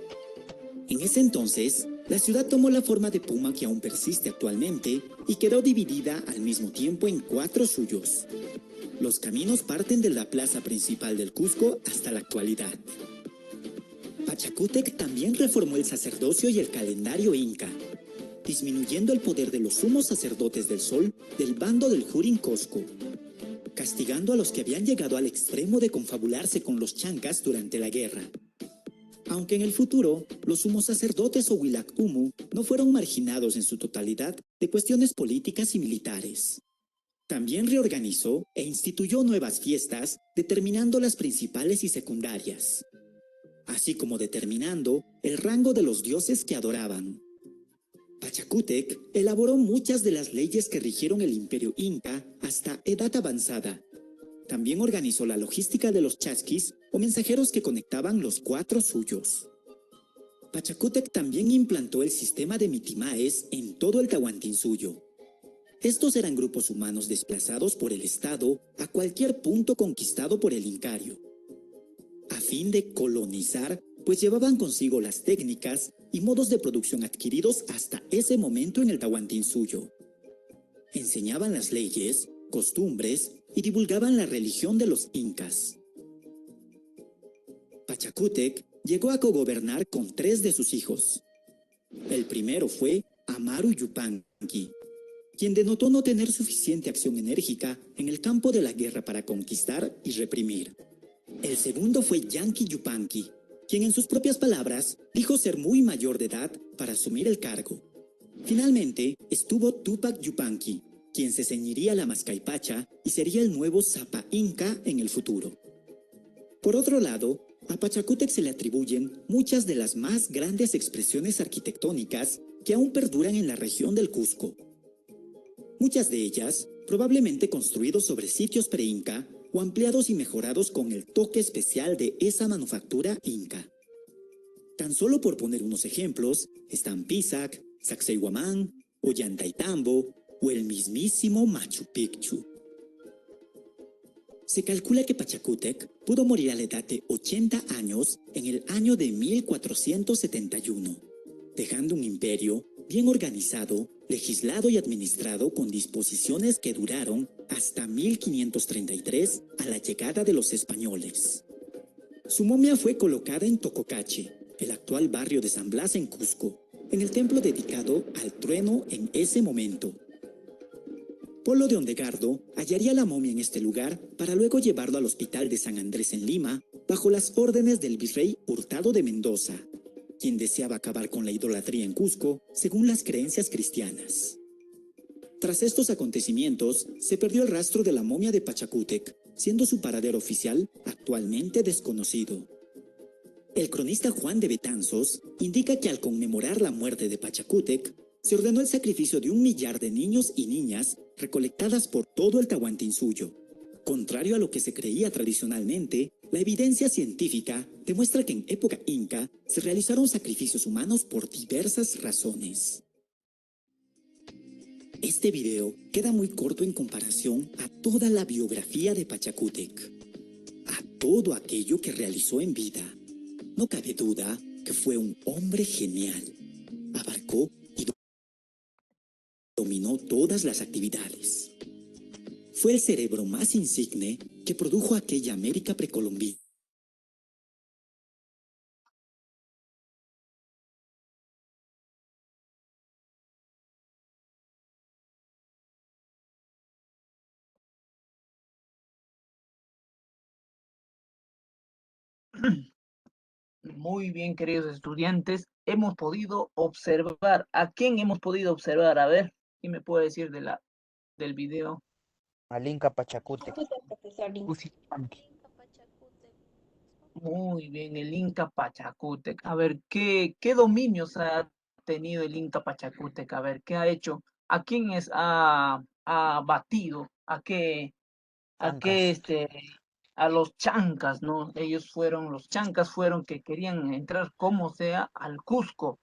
En ese entonces, la ciudad tomó la forma de puma que aún persiste actualmente y quedó dividida al mismo tiempo en 4 suyos. Los caminos parten de la plaza principal del Cusco hasta la actualidad. Pachacútec también reformó el sacerdocio y el calendario inca, disminuyendo el poder de los sumos sacerdotes del sol del bando del Jurincosco, castigando a los que habían llegado al extremo de confabularse con los chancas durante la guerra. Aunque en el futuro, los sumos sacerdotes o Huilac Humu no fueron marginados en su totalidad de cuestiones políticas y militares. También reorganizó e instituyó nuevas fiestas, determinando las principales y secundarias, así como determinando el rango de los dioses que adoraban. Pachacútec elaboró muchas de las leyes que rigieron el imperio inca hasta edad avanzada. También organizó la logística de los chasquis o mensajeros que conectaban los 4 suyos. Pachacútec también implantó el sistema de mitimaes en todo el Tahuantinsuyo. Estos eran grupos humanos desplazados por el Estado a cualquier punto conquistado por el incario, a fin de colonizar, pues llevaban consigo las técnicas y modos de producción adquiridos hasta ese momento en el Tahuantinsuyo. Enseñaban las leyes, costumbres y divulgaban la religión de los incas. Pachacútec llegó a cogobernar con 3 de sus hijos. El primero fue Amaru Yupanqui, quien denotó no tener suficiente acción enérgica en el campo de la guerra para conquistar y reprimir. El segundo fue Yanqui Yupanqui, quien en sus propias palabras dijo ser muy mayor de edad para asumir el cargo. Finalmente estuvo Tupac Yupanqui, quien se ceñiría la mascaipacha y sería el nuevo Zapa Inca en el futuro. Por otro lado, a Pachacútec se le atribuyen muchas de las más grandes expresiones arquitectónicas que aún perduran en la región del Cusco. Muchas de ellas probablemente construidos sobre sitios pre-inca o ampliados y mejorados con el toque especial de esa manufactura inca. Tan solo por poner unos ejemplos, están Pisac, Sacsayhuamán, Ollantaytambo o el mismísimo Machu Picchu. Se calcula que Pachacútec pudo morir a la edad de 80 años en el año de 1471, dejando un imperio bien organizado, legislado y administrado con disposiciones que duraron hasta 1533 a la llegada de los españoles. Su momia fue colocada en Tococache, el actual barrio de San Blas en Cusco, en el templo dedicado al trueno en ese momento. Polo de Ondegardo hallaría la momia en este lugar para luego llevarlo al hospital de San Andrés en Lima, bajo las órdenes del virrey Hurtado de Mendoza, quien deseaba acabar con la idolatría en Cusco según las creencias cristianas. Tras estos acontecimientos, se perdió el rastro de la momia de Pachacútec, siendo su paradero oficial actualmente desconocido. El cronista Juan de Betanzos indica que al conmemorar la muerte de Pachacútec, se ordenó el sacrificio de 1 millar de niños y niñas recolectadas por todo el Tahuantinsuyo. Contrario a lo que se creía tradicionalmente, la evidencia científica demuestra que en época inca se realizaron sacrificios humanos por diversas razones. Este video queda muy corto en comparación a toda la biografía de Pachacútec, a todo aquello que realizó en vida. No cabe duda que fue un hombre genial. Abarcó y dominó todas las actividades. Fue el cerebro más insigne que produjo aquella América precolombina. Muy bien, queridos estudiantes, hemos podido observar. ¿A quién hemos podido observar? A ver, ¿quién me puede decir del video? Al Inca Pachacútec. Profesor Lin. Yupanqui. Muy bien, el Inca Pachacútec. A ver, ¿qué dominios ha tenido el Inca Pachacútec? A ver, ¿qué ha hecho? ¿A quiénes ha batido? Chancas. A los chancas, ¿no? Los chancas fueron que querían entrar como sea al Cusco,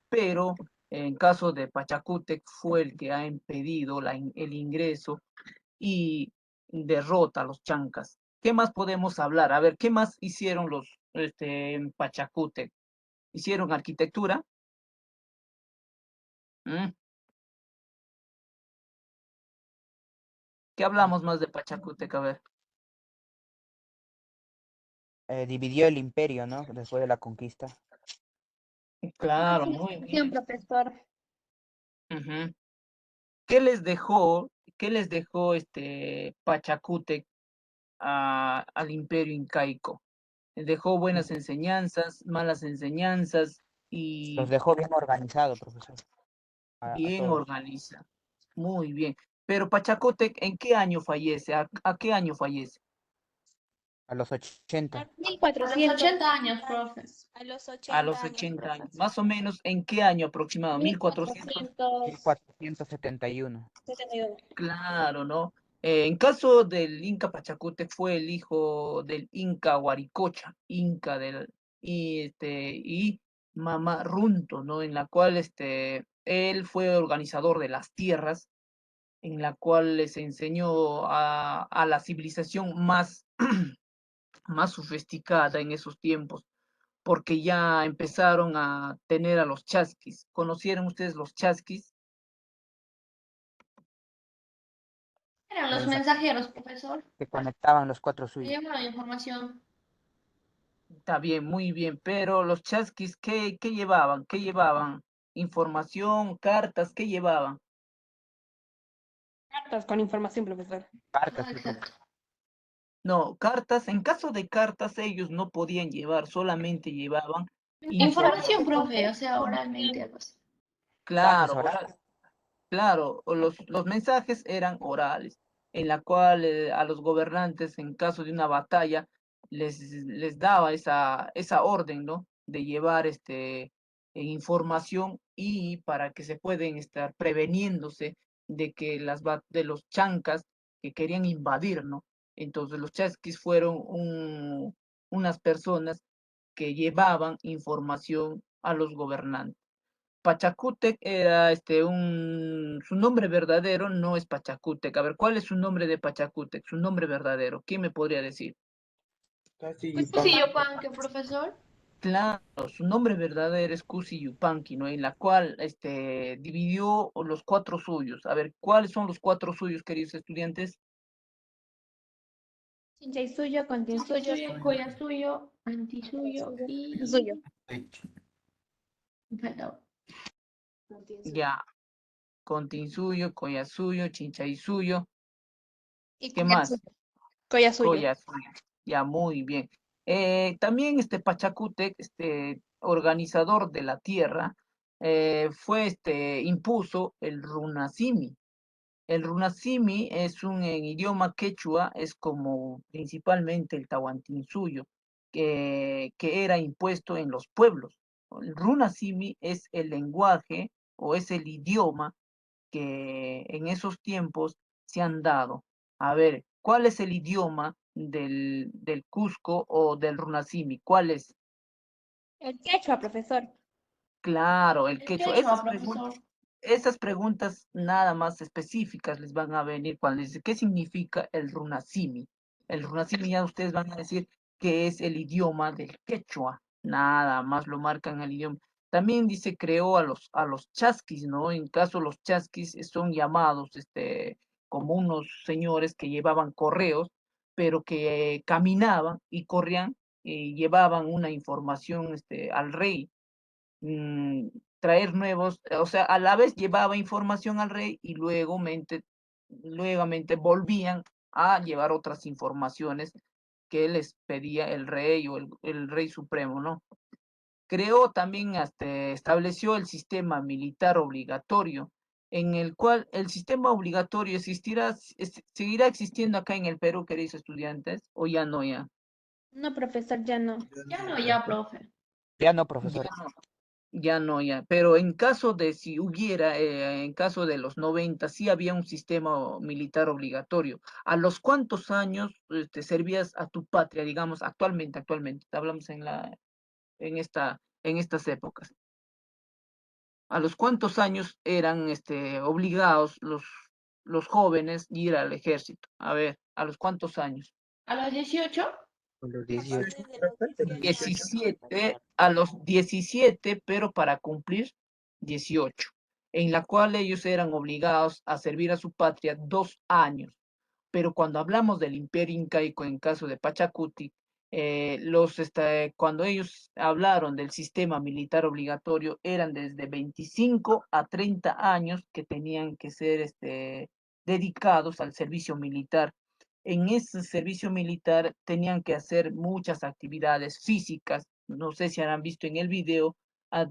pero en caso de Pachacútec fue el que ha impedido el ingreso y derrota a los chancas. ¿Qué más podemos hablar? A ver, ¿qué más hicieron en Pachacútec? ¿Hicieron arquitectura? ¿Mm? ¿Qué hablamos más de Pachacútec? A ver. Dividió el imperio, ¿no? Después de la conquista. Claro, muy bien. Profesor. Ujú. ¿Qué les dejó Pachacútec al imperio incaico? Dejó buenas enseñanzas, malas enseñanzas Los y dejó bien organizado, profesor. A bien todos. organizado. Muy bien. Pero Pachacútec, ¿en qué año fallece? ¿A qué año fallece? A los 80. 1400. 80 años, profe. A los A 80 los años, 80 años. profesor. Más o menos, ¿en qué año aproximado? 1400. 1471. 1471. Claro, ¿no? En caso del Inca Pachacútec fue el hijo del Inca Huaricocha, y Mama Runto, ¿no? En la cual él fue organizador de las tierras, en la cual les enseñó a la civilización más, más sofisticada en esos tiempos, porque ya empezaron a tener a los chasquis. ¿Conocieron ustedes los chasquis? Eran los Mensajes mensajeros, profesor. que conectaban los 4 Me suyos. llegó la información. Está bien, muy bien, pero los chasquis, ¿qué llevaban? ¿Qué llevaban? información, cartas, ¿qué llevaban? Cartas con información, profesor. Cartas, Ah, profesor. exacto. No, cartas, en caso de cartas ellos no podían llevar, solamente llevaban Información, información. profe, o sea, oralmente algo así. Claro, orales. claro, o los mensajes eran orales, en la cual a los gobernantes, en caso de una batalla, les daba esa orden, ¿no? De llevar información y para que se pueden estar preveniéndose de que de los chancas que querían invadir, ¿no? Entonces los chasquis fueron unas personas que llevaban información a los gobernantes. Pachacútec era su nombre verdadero no es Pachacútec. A ver, ¿cuál es su nombre de Pachacútec? Su nombre verdadero. ¿Quién me podría decir? Pues sí, yo panque, profesor. Claro, su nombre verdadero es Cusi Yupanqui, ¿no? En la cual dividió los cuatro suyos. A ver, ¿cuáles son los cuatro suyos, queridos estudiantes? Chinchay suyo, contin Suyo, suyo, coya suyo, anti suyo y... suyo. Me faltaba. Ya, Contin suyo, Coya suyo, Chinchay suyo. Y ¿Qué coya más? suyo. Coya suyo. Coya suyo. Ya, muy bien. También Pachacútec, organizador de la tierra, impuso el runasimi. El runasimi es en idioma quechua, es como principalmente el tahuantinsuyo, que era impuesto en los pueblos. El runasimi es el lenguaje o es el idioma que en esos tiempos se han dado. A ver, ¿cuál es el idioma del Cusco o del runasimi? ¿Cuál es? El quechua, profesor. Claro, el El quechua. quechua, profesor. Esas preguntas nada más específicas les van a venir cuando dice ¿qué significa el runasimi? El runasimi ya ustedes van a decir que es el idioma del quechua, nada más lo marcan el idioma. También dice creó a los chasquis, ¿no? En caso los chasquis son llamados como unos señores que llevaban correos, pero que caminaban y corrían y llevaban una información al rey, mm, traer nuevos, o sea, a la vez llevaba información al rey y luego volvían a llevar otras informaciones que les pedía el rey o el rey supremo, ¿no? Creó también, estableció el sistema militar obligatorio, en el cual el sistema obligatorio seguirá existiendo acá en el Perú, queridos estudiantes, o ya no, ya. No, profesor, ya no. Ya no, ya, profe. Ya no, Ya profesor. no. Ya no, ya. Pero en caso de si hubiera, en caso de los 90, sí había un sistema militar obligatorio. ¿A los cuántos años servías a tu patria, digamos, actualmente, hablamos en estas épocas? ¿A los cuántos años eran obligados los jóvenes a ir al ejército? A ver, ¿a los cuántos años? ¿A los 18? Con los A 18. partir de los 18 años, 17, a los 17, pero para cumplir 18, en la cual ellos eran obligados a servir a su patria 2 años. Pero cuando hablamos del Imperio Incaico, en caso de Pachacuti, cuando ellos hablaron del sistema militar obligatorio, eran desde 25 a 30 años que tenían que ser dedicados al servicio militar. En ese servicio militar tenían que hacer muchas actividades físicas. No sé si han visto en el video,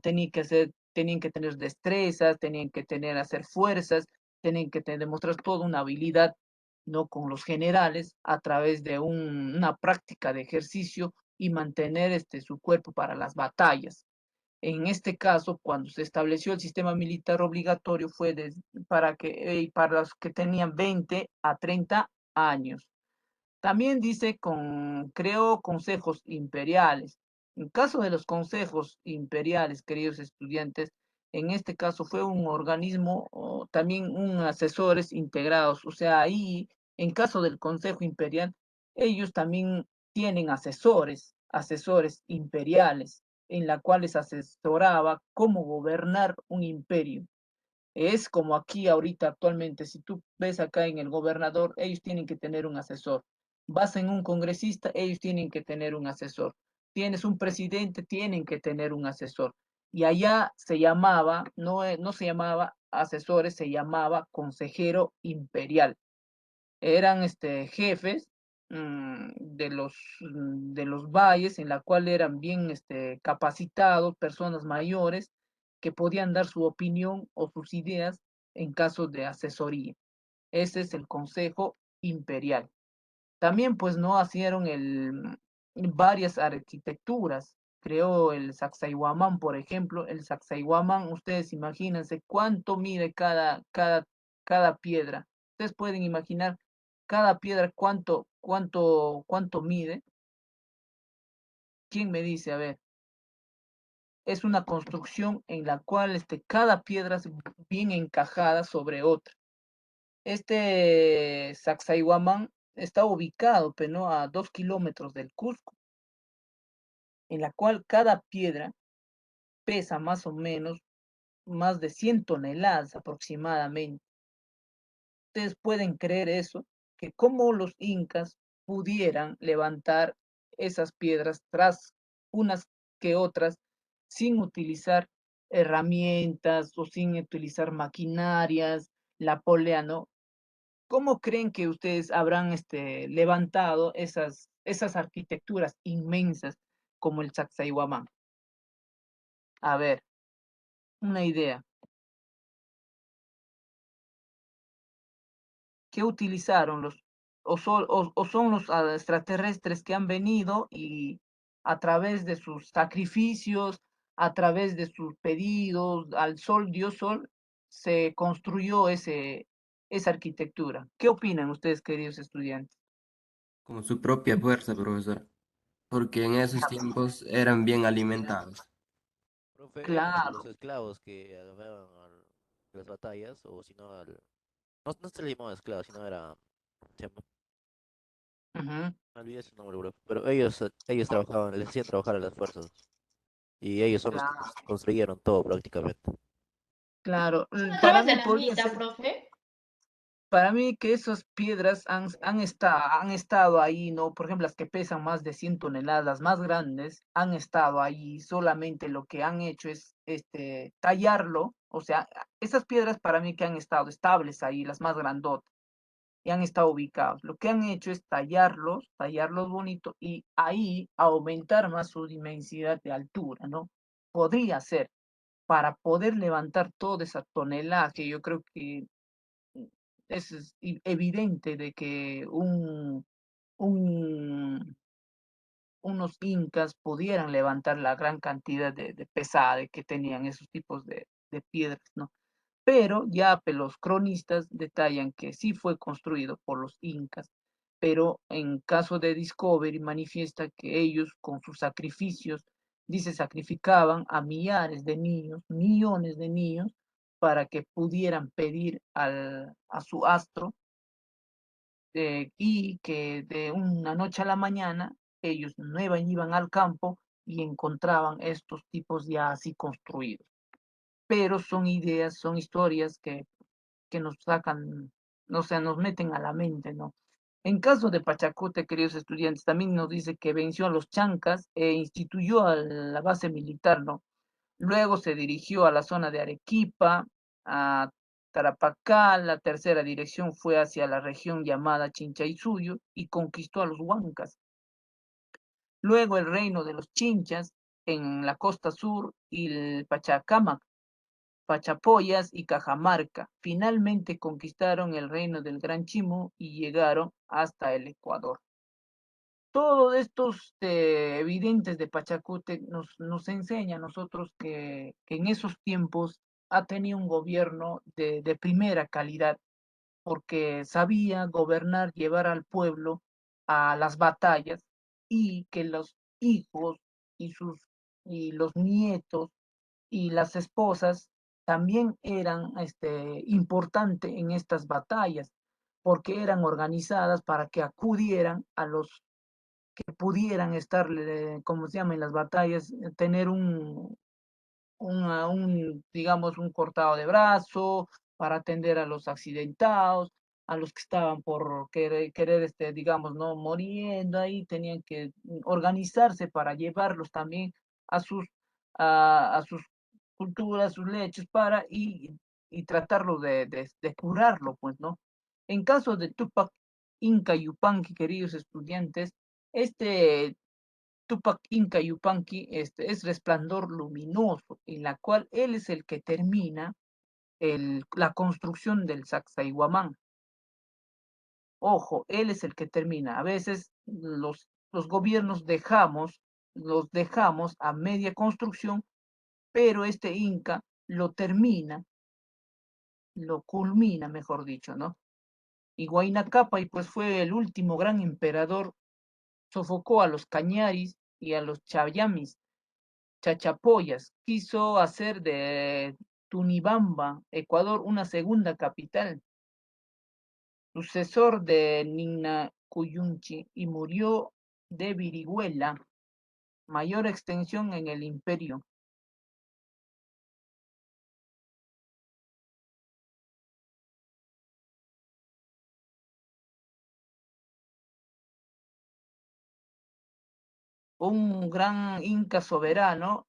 tenían que tener destrezas, tenían que hacer fuerzas, tenían que demostrar toda una habilidad, ¿no? Con los generales a través de una práctica de ejercicio y mantener su cuerpo para las batallas. En este caso, cuando se estableció el sistema militar obligatorio, fue para los que tenían 20 a 30 años. También dice creó consejos imperiales. En caso de los consejos imperiales, queridos estudiantes, en este caso fue un organismo o también un asesores integrados. O sea, ahí, en caso del Consejo Imperial, ellos también tienen asesores imperiales, en la cual les asesoraba cómo gobernar un imperio. Es como aquí ahorita actualmente, si tú ves acá en el gobernador, ellos tienen que tener un asesor. Vas en un congresista, ellos tienen que tener un asesor. Tienes un presidente, tienen que tener un asesor. y allá se llamaba, no se llamaba asesores, se llamaba consejero imperial. Eran jefes de los valles, en la cual eran bien capacitados, personas mayores que podían dar su opinión o sus ideas en caso de asesoría. Ese es el Consejo Imperial. También pues no hicieron varias arquitecturas. Creó el Sacsayhuamán, por ejemplo. El Sacsayhuamán, ustedes imagínense cuánto mide cada piedra. Ustedes pueden imaginar cada piedra cuánto mide. ¿Quién me dice? A ver. Es una construcción en la cual cada piedra es bien encajada sobre otra. Este Sacsayhuamán está ubicado, pero no a 2 kilómetros del Cusco, en la cual cada piedra pesa más o menos más de 100 toneladas aproximadamente. Ustedes pueden creer eso, que cómo los incas pudieran levantar esas piedras tras unas que otras sin utilizar herramientas o sin utilizar maquinarias, la polea, ¿no? ¿Cómo creen que ustedes habrán levantado esas arquitecturas inmensas como el Sacsayhuamán? A ver, una idea. ¿Qué utilizaron o son los extraterrestres que han venido y a través de sus sacrificios, a través de sus pedidos al sol, Dios Sol, se construyó esa arquitectura? ¿Qué opinan ustedes, queridos estudiantes? Con su propia fuerza, profesor, porque en esos tiempos eran bien alimentados. Profe, eran Claro. los esclavos que agarraban las batallas, o si no, no, no se le llamaba esclavos, sino era, se llama- Ujú. me olvidé su nombre, profe, pero ellos trabajaban, les hacían trabajar a las fuerzas, y ellos son los que Claro, construyeron todo prácticamente. claro. ¿Tú Para sabes de mí la podría mitad, ser, profe? para mí que esas piedras han estado ahí, ¿no? Por ejemplo, las que pesan más de 100 toneladas, las más grandes, han estado ahí. Solamente lo que han hecho es tallarlo. O sea, esas piedras para mí que han estado estables ahí, las más grandotas, y han estado ubicados. Lo que han hecho es tallarlos bonito y ahí aumentar más su dimensidad de altura, ¿no? Podría ser para poder levantar toda esa tonelada, que yo creo que es evidente de que un- unos incas pudieran levantar la gran cantidad de pesada que tenían esos tipos de piedras, ¿no? Pero ya los cronistas detallan que sí fue construido por los incas, pero en caso de Discovery manifiesta que ellos con sus sacrificios, dice, sacrificaban a millares de niños, millones de niños, para que pudieran pedir a su astro y que de una noche a la mañana ellos no iban al campo y encontraban estos tipos ya así construidos. Pero son ideas, son historias que nos sacan, o sea, nos meten a la mente, ¿no? En caso de Pachacute, queridos estudiantes, también nos dice que venció a los chancas e instituyó a la base militar, ¿no? Luego se dirigió a la zona de Arequipa, a Tarapacá. La tercera dirección fue hacia la región llamada Chinchaysuyo y conquistó a los huancas. Luego el reino de los Chinchas en la costa sur y el Pachacamac, Pachapoyas y Cajamarca. Finalmente conquistaron el reino del Gran Chimu y llegaron hasta el Ecuador. Todos estos evidentes de Pachacútec nos enseña a nosotros que en esos tiempos ha tenido un gobierno de primera calidad, porque sabía gobernar, llevar al pueblo a las batallas y que los hijos y, y los nietos y las esposas también eran importantes en estas batallas, porque eran organizadas para que acudieran a los que pudieran estar, como se llama, en las batallas, tener digamos, un cortado de brazo para atender a los accidentados, a los que estaban por querer digamos, no muriendo ahí, tenían que organizarse para llevarlos también a sus culturas, sus lechos, y tratarlo de curarlo, pues, ¿no? En caso de Tupac Inca Yupanqui, queridos estudiantes, este Tupac Inca Yupanqui es Resplandor Luminoso, en la cual él es el que termina la construcción del Sacsayhuamán. Ojo, él es el que termina. A veces los gobiernos los dejamos a media construcción, pero este Inca lo termina, lo culmina, mejor dicho, ¿no? Y Huayna Cápac, pues fue el último gran emperador, sofocó a los cañaris y a los chayamis, chachapoyas, quiso hacer de Tunibamba, Ecuador, una segunda capital, sucesor de Nina Cuyunchi, y murió de viruela, mayor extensión en el imperio. Un gran Inca soberano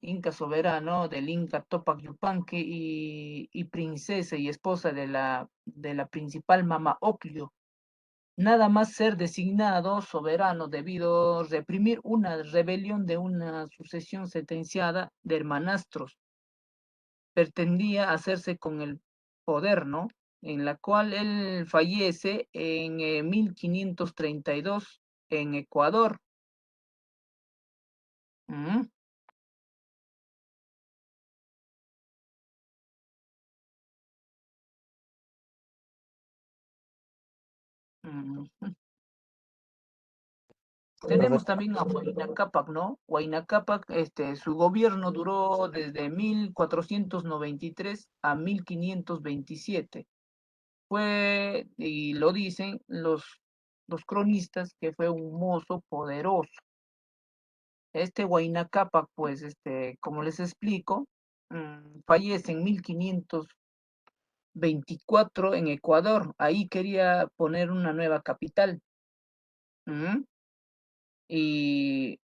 del Inca Tupac Yupanqui y princesa y esposa de la principal Mama Ocllo. Nada más ser designado soberano debido a reprimir una rebelión de una sucesión sentenciada de hermanastros. Pretendía hacerse con el poder, ¿no? En la cual él fallece en 1532 en Ecuador. ¿Mm? Mm. Tenemos también a Huayna Cápac, ¿no? Huayna Cápac, su gobierno duró desde 1493 a 1527. Fue, y lo dicen los cronistas, que fue un mozo poderoso. Este Huayna Cápac, pues, como les explico, fallece en 1524 en Ecuador. Ahí quería poner una nueva capital. ¿Mm? Y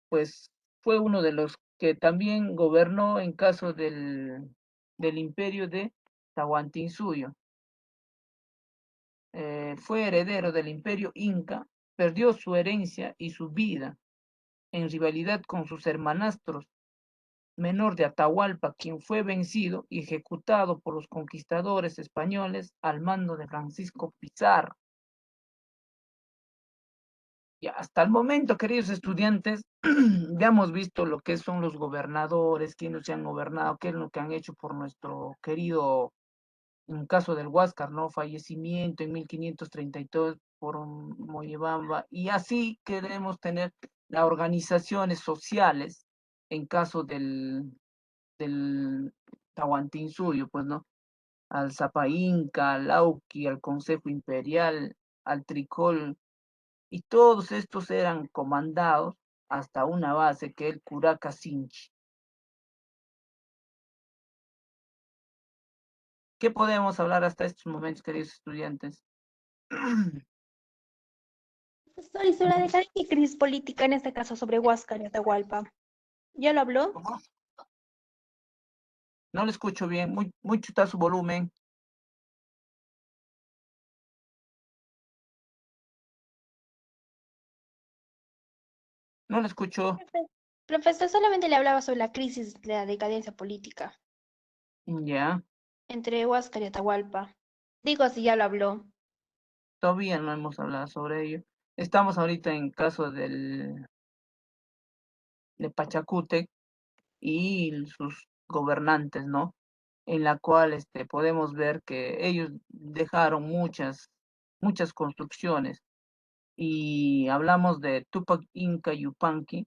pues fue uno de los que también gobernó en caso del imperio de Tahuantinsuyo. Fue heredero del imperio inca, perdió su herencia y su vida en rivalidad con sus hermanastros, menor de Atahualpa, quien fue vencido y ejecutado por los conquistadores españoles al mando de Francisco Pizarro. Y hasta el momento, queridos estudiantes, ya hemos visto lo que son los gobernadores, quiénes se han gobernado, qué es lo que han hecho por nuestro querido, en caso del Huáscar, ¿no? Fallecimiento en 1532 por Moyebamba, y así queremos tener las organizaciones sociales en caso del Tahuantinsuyo, pues, ¿no? Al Zapa Inca, al Lauqui, al Consejo Imperial, al Tricol, y todos estos eran comandados hasta una base que es el Curaca Sinchi. ¿Qué podemos hablar hasta estos momentos, queridos estudiantes? Profesor, y sobre la decadencia y crisis política, en este caso sobre Huáscar y Atahualpa. ¿Ya lo habló? No le escucho bien, mucho está su volumen. No le escucho. Profesor, solamente le hablaba sobre la crisis de la decadencia política Ya, entre Huáscar y Atahualpa. Digo, si ya lo habló. todavía no hemos hablado sobre ello. Estamos ahorita en caso de Pachacútec y sus gobernantes, ¿no? En la cual podemos ver que ellos dejaron muchas construcciones. Y hablamos de Tupac Inca Yupanqui,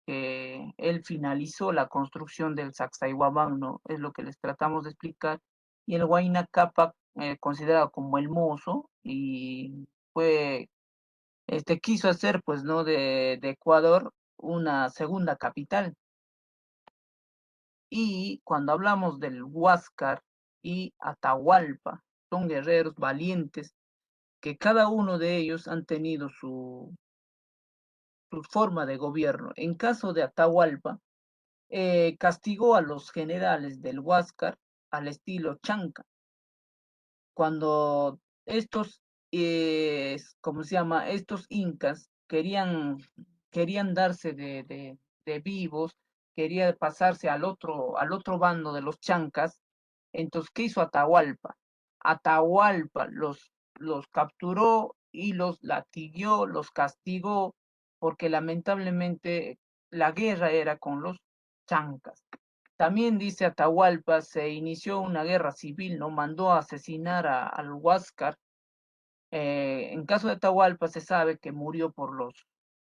que él finalizó la construcción del Sacsayhuamán, ¿no? Es lo que les tratamos de explicar. Y el Huayna Cápac, considerado como el mozo, y fue, quiso hacer, pues, ¿no? De Ecuador una segunda capital. Y cuando hablamos del Huáscar y Atahualpa, son guerreros valientes que cada uno de ellos han tenido su forma de gobierno. En caso de Atahualpa, castigó a los generales del Huáscar al estilo Chanca. Cuando estos, ¿cómo se llama? Estos incas querían darse de vivos, quería pasarse al otro bando de los chancas. Entonces, ¿qué hizo Atahualpa? Atahualpa los capturó y los latiguió, los castigó, porque lamentablemente la guerra era con los chancas. También dice Atahualpa, se inició una guerra civil, ¿no? Mandó a asesinar al Huáscar. En caso de Atahualpa se sabe que murió por los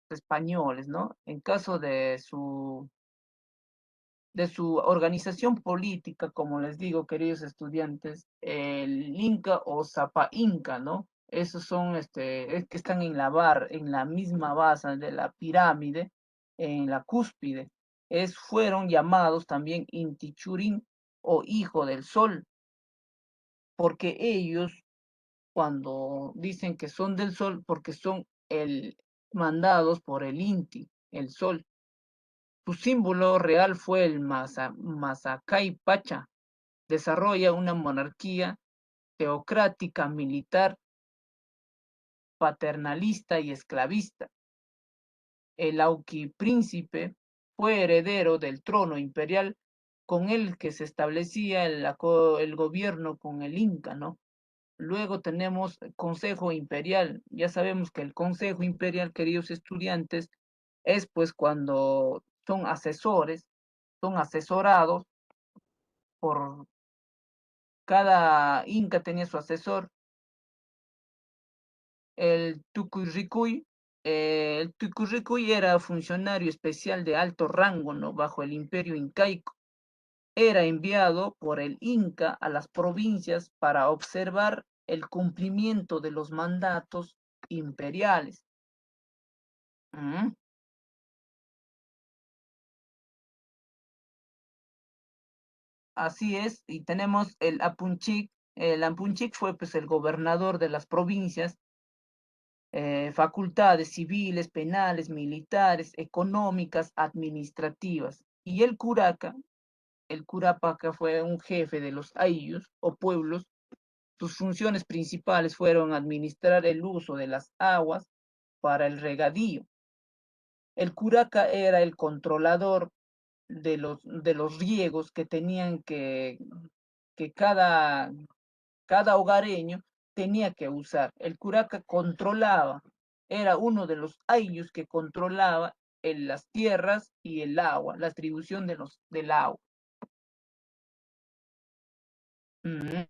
españoles, ¿no? En caso de su organización política, como les digo, queridos estudiantes, el Inca o Zapa Inca, ¿no? Esos son, es que están en la misma base de la pirámide, en la cúspide. Fueron llamados también Inti Churin o Hijo del Sol, porque ellos, cuando dicen que son del Sol, porque son mandados por el Inti, el Sol. Su símbolo real fue el Masacay Pacha. Desarrolla una monarquía teocrática, militar, paternalista y esclavista. El Auqui-príncipe fue heredero del trono imperial con el que se establecía el gobierno con el Inca, ¿no? Luego tenemos el Consejo Imperial. Ya sabemos que el Consejo Imperial, queridos estudiantes, es pues cuando son asesores, son asesorados por cada Inca tenía su asesor. El Tucurricuy era funcionario especial de alto rango, ¿no? Bajo el imperio incaico. Era enviado por el Inca a las provincias para observar el cumplimiento de los mandatos imperiales. ¿Mm? Así es, y tenemos el Apunchik. El Apunchik fue pues el gobernador de las provincias, facultades civiles, penales, militares, económicas, administrativas. Y el Curapaca fue un jefe de los ayllus o pueblos. Sus funciones principales fueron administrar el uso de las aguas para el regadío. El curaca era el controlador de los riegos que tenían que cada hogareño tenía que usar. El curaca controlaba, era uno de los ayllus que controlaba las tierras y el agua, la distribución del agua. Mm.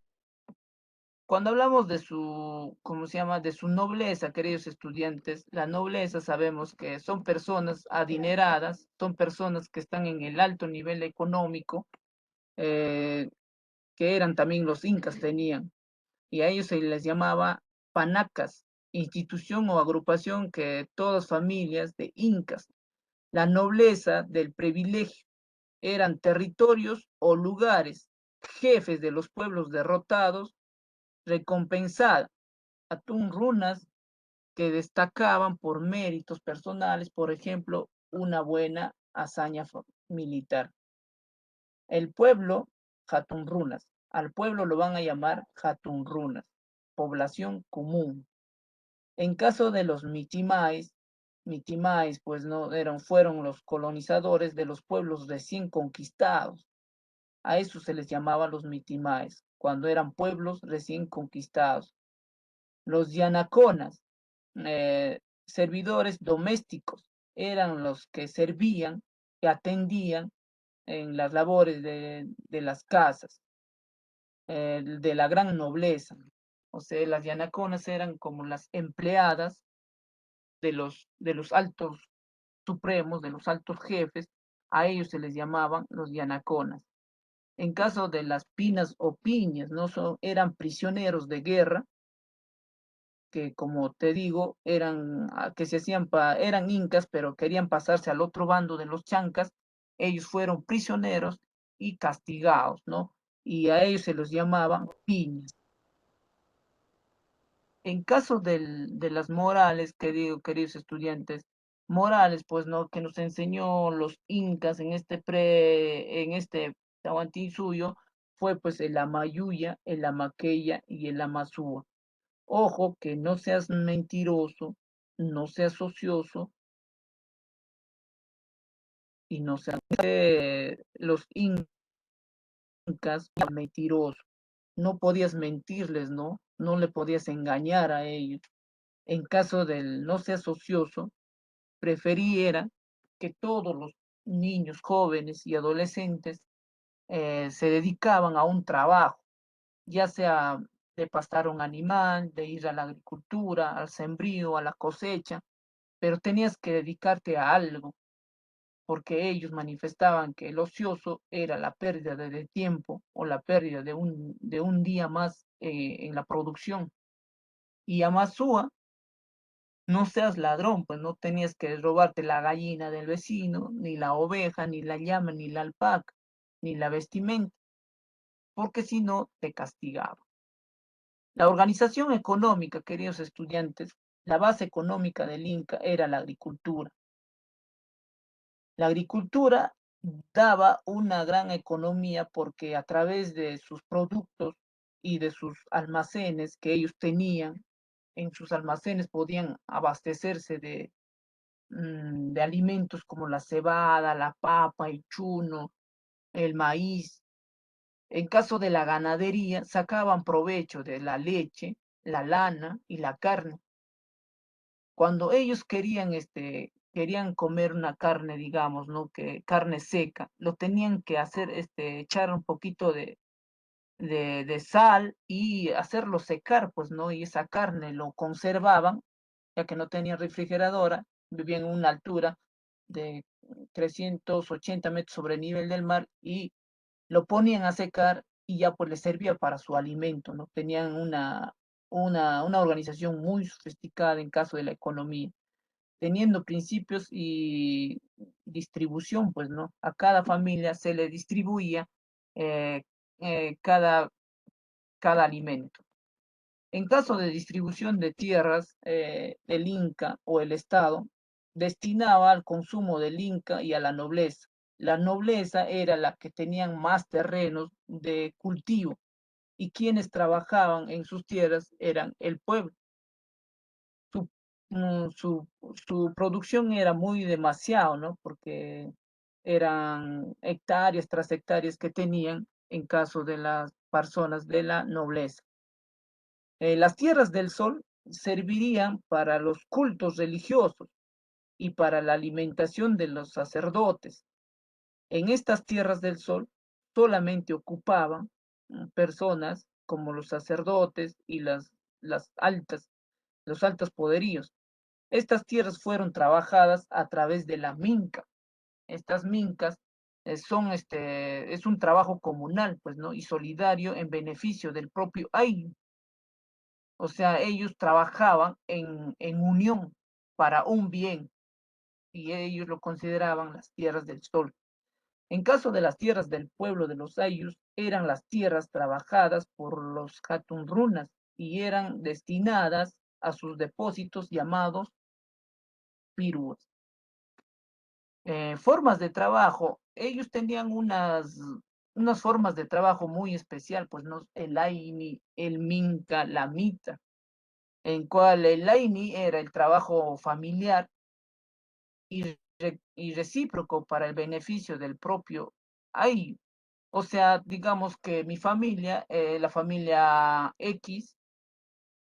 Cuando hablamos de su, ¿cómo se llama? De su nobleza, queridos estudiantes, la nobleza sabemos que son personas adineradas, son personas que están en el alto nivel económico, que eran también los incas tenían, y a ellos se les llamaba panacas, institución o agrupación que todas familias de incas. La nobleza del privilegio eran territorios o lugares, jefes de los pueblos derrotados, recompensada Atún runas que destacaban por méritos personales, por ejemplo, una buena hazaña militar. El pueblo, Hatun runas. Al pueblo lo van a llamar Hatun runas, población común. En caso de los mitimais, pues no fueron los colonizadores de los pueblos recién conquistados. A eso se les llamaba los mitimais, cuando eran pueblos recién conquistados. Los yanaconas, servidores domésticos, eran los que servían, que atendían en las labores de las casas, de la gran nobleza. O sea, las yanaconas eran como las empleadas de los altos supremos, de los altos jefes, a ellos se les llamaban los yanaconas. En caso de las pinas o piñas, ¿no? Eran prisioneros de guerra, que como te digo, que eran incas, pero querían pasarse al otro bando de los chancas. Ellos fueron prisioneros y castigados, ¿no? Y a ellos se los llamaban piñas. En caso de las morales, que digo, queridos estudiantes, morales, pues, ¿no? Que nos enseñó los incas en este Tahuantinsuyo, fue pues el Amayuya, el Amaqueya y el Amazúa. Ojo, que no seas mentiroso, no seas ocioso y no seas los incas mentirosos. No podías mentirles, ¿no? No le podías engañar a ellos. En caso del no seas ocioso, preferiera que todos los niños, jóvenes y adolescentes se dedicaban a un trabajo, ya sea de pastar un animal, de ir a la agricultura, al sembrío, a la cosecha, pero tenías que dedicarte a algo, porque ellos manifestaban que el ocioso era la pérdida de tiempo o la pérdida de un día más en la producción. Y Amasúa, no seas ladrón, pues no tenías que robarte la gallina del vecino, ni la oveja, ni la llama, ni la alpaca, ni la vestimenta, porque si no te castigaba. La organización económica, queridos estudiantes, la base económica del Inca era la agricultura. La agricultura daba una gran economía porque a través de sus productos y de sus almacenes que ellos tenían, en sus almacenes podían abastecerse de alimentos como la cebada, la papa, el chuno, el maíz. En caso de la ganadería, sacaban provecho de la leche, la lana y la carne. Cuando ellos querían comer una carne, digamos, ¿no? Que carne seca, lo tenían que hacer, echar un poquito de sal y hacerlo secar, pues, ¿no? Y esa carne lo conservaban, ya que no tenían refrigeradora, vivían en una altura de 380 metros sobre el nivel del mar y lo ponían a secar y ya pues les servía para su alimento, ¿no? Tenían una organización muy sofisticada en caso de la economía, teniendo principios y distribución, pues, ¿no? A cada familia se le distribuía eh, cada alimento. En caso de distribución de tierras, el Inca o el Estado destinaba al consumo del Inca y a la nobleza. La nobleza era la que tenían más terrenos de cultivo y quienes trabajaban en sus tierras eran el pueblo. Su, su producción era muy demasiado, ¿no? Porque eran hectáreas tras hectáreas que tenían en caso de las personas de la nobleza. Las tierras del sol servirían para los cultos religiosos y para la alimentación de los sacerdotes. En estas tierras del sol solamente ocupaban personas como los sacerdotes y los altos poderíos. Estas tierras fueron trabajadas a través de la minca. Estas mincas es un trabajo comunal, pues, ¿no? Y solidario en beneficio del propio ayllu. O sea, ellos trabajaban en unión para un bien y ellos lo consideraban las tierras del sol. En caso de las tierras del pueblo de los Ayllus, eran las tierras trabajadas por los Hatunrunas y eran destinadas a sus depósitos llamados piruas. Formas de trabajo, ellos tenían unas formas de trabajo muy especial, pues no, el Aini, el Minca, la Mita, en cual el Aini era el trabajo familiar y recíproco para el beneficio del propio Ayllu. O sea, digamos que mi familia, la familia X,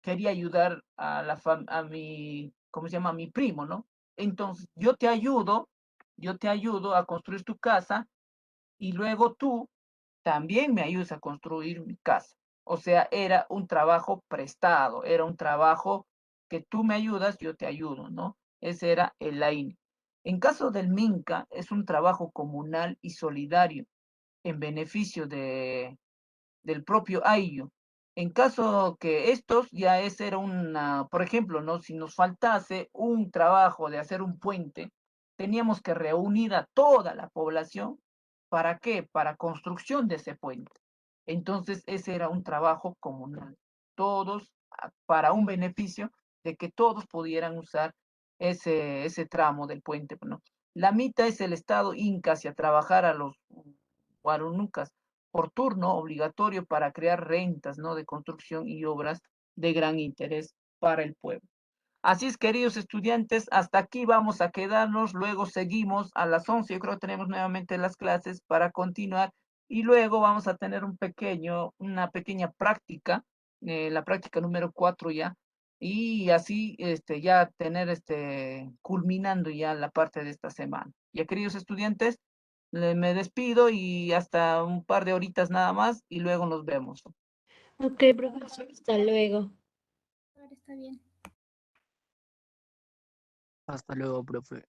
quería ayudar a mi, ¿cómo se llama? A mi primo, ¿no? Entonces, yo te ayudo a construir tu casa y luego tú también me ayudas a construir mi casa. O sea, era un trabajo prestado, era un trabajo que tú me ayudas, yo te ayudo, ¿no? Ese era el AINI. En caso del Minca, es un trabajo comunal y solidario en beneficio del propio Ayllu. En caso que estos ya era por ejemplo, ¿no? Si nos faltase un trabajo de hacer un puente, teníamos que reunir a toda la población. ¿Para qué? Para construcción de ese puente. Entonces, ese era un trabajo comunal. Todos para un beneficio de que todos pudieran usar ese tramo del puente, ¿no? La mitad es el Estado inca hacia trabajar a los guarunucas por turno obligatorio para crear rentas, ¿no? De construcción y obras de gran interés para el pueblo. Así es, queridos estudiantes, hasta aquí vamos a quedarnos, luego seguimos a las 11, yo creo que tenemos nuevamente las clases para continuar y luego vamos a tener una pequeña práctica, la práctica número 4 ya, y así ya tener culminando ya la parte de esta semana. Ya, queridos estudiantes, me despido y hasta un par de horitas nada más y luego nos vemos. Ok, profesor, hasta luego. Está bien. Hasta luego, profe.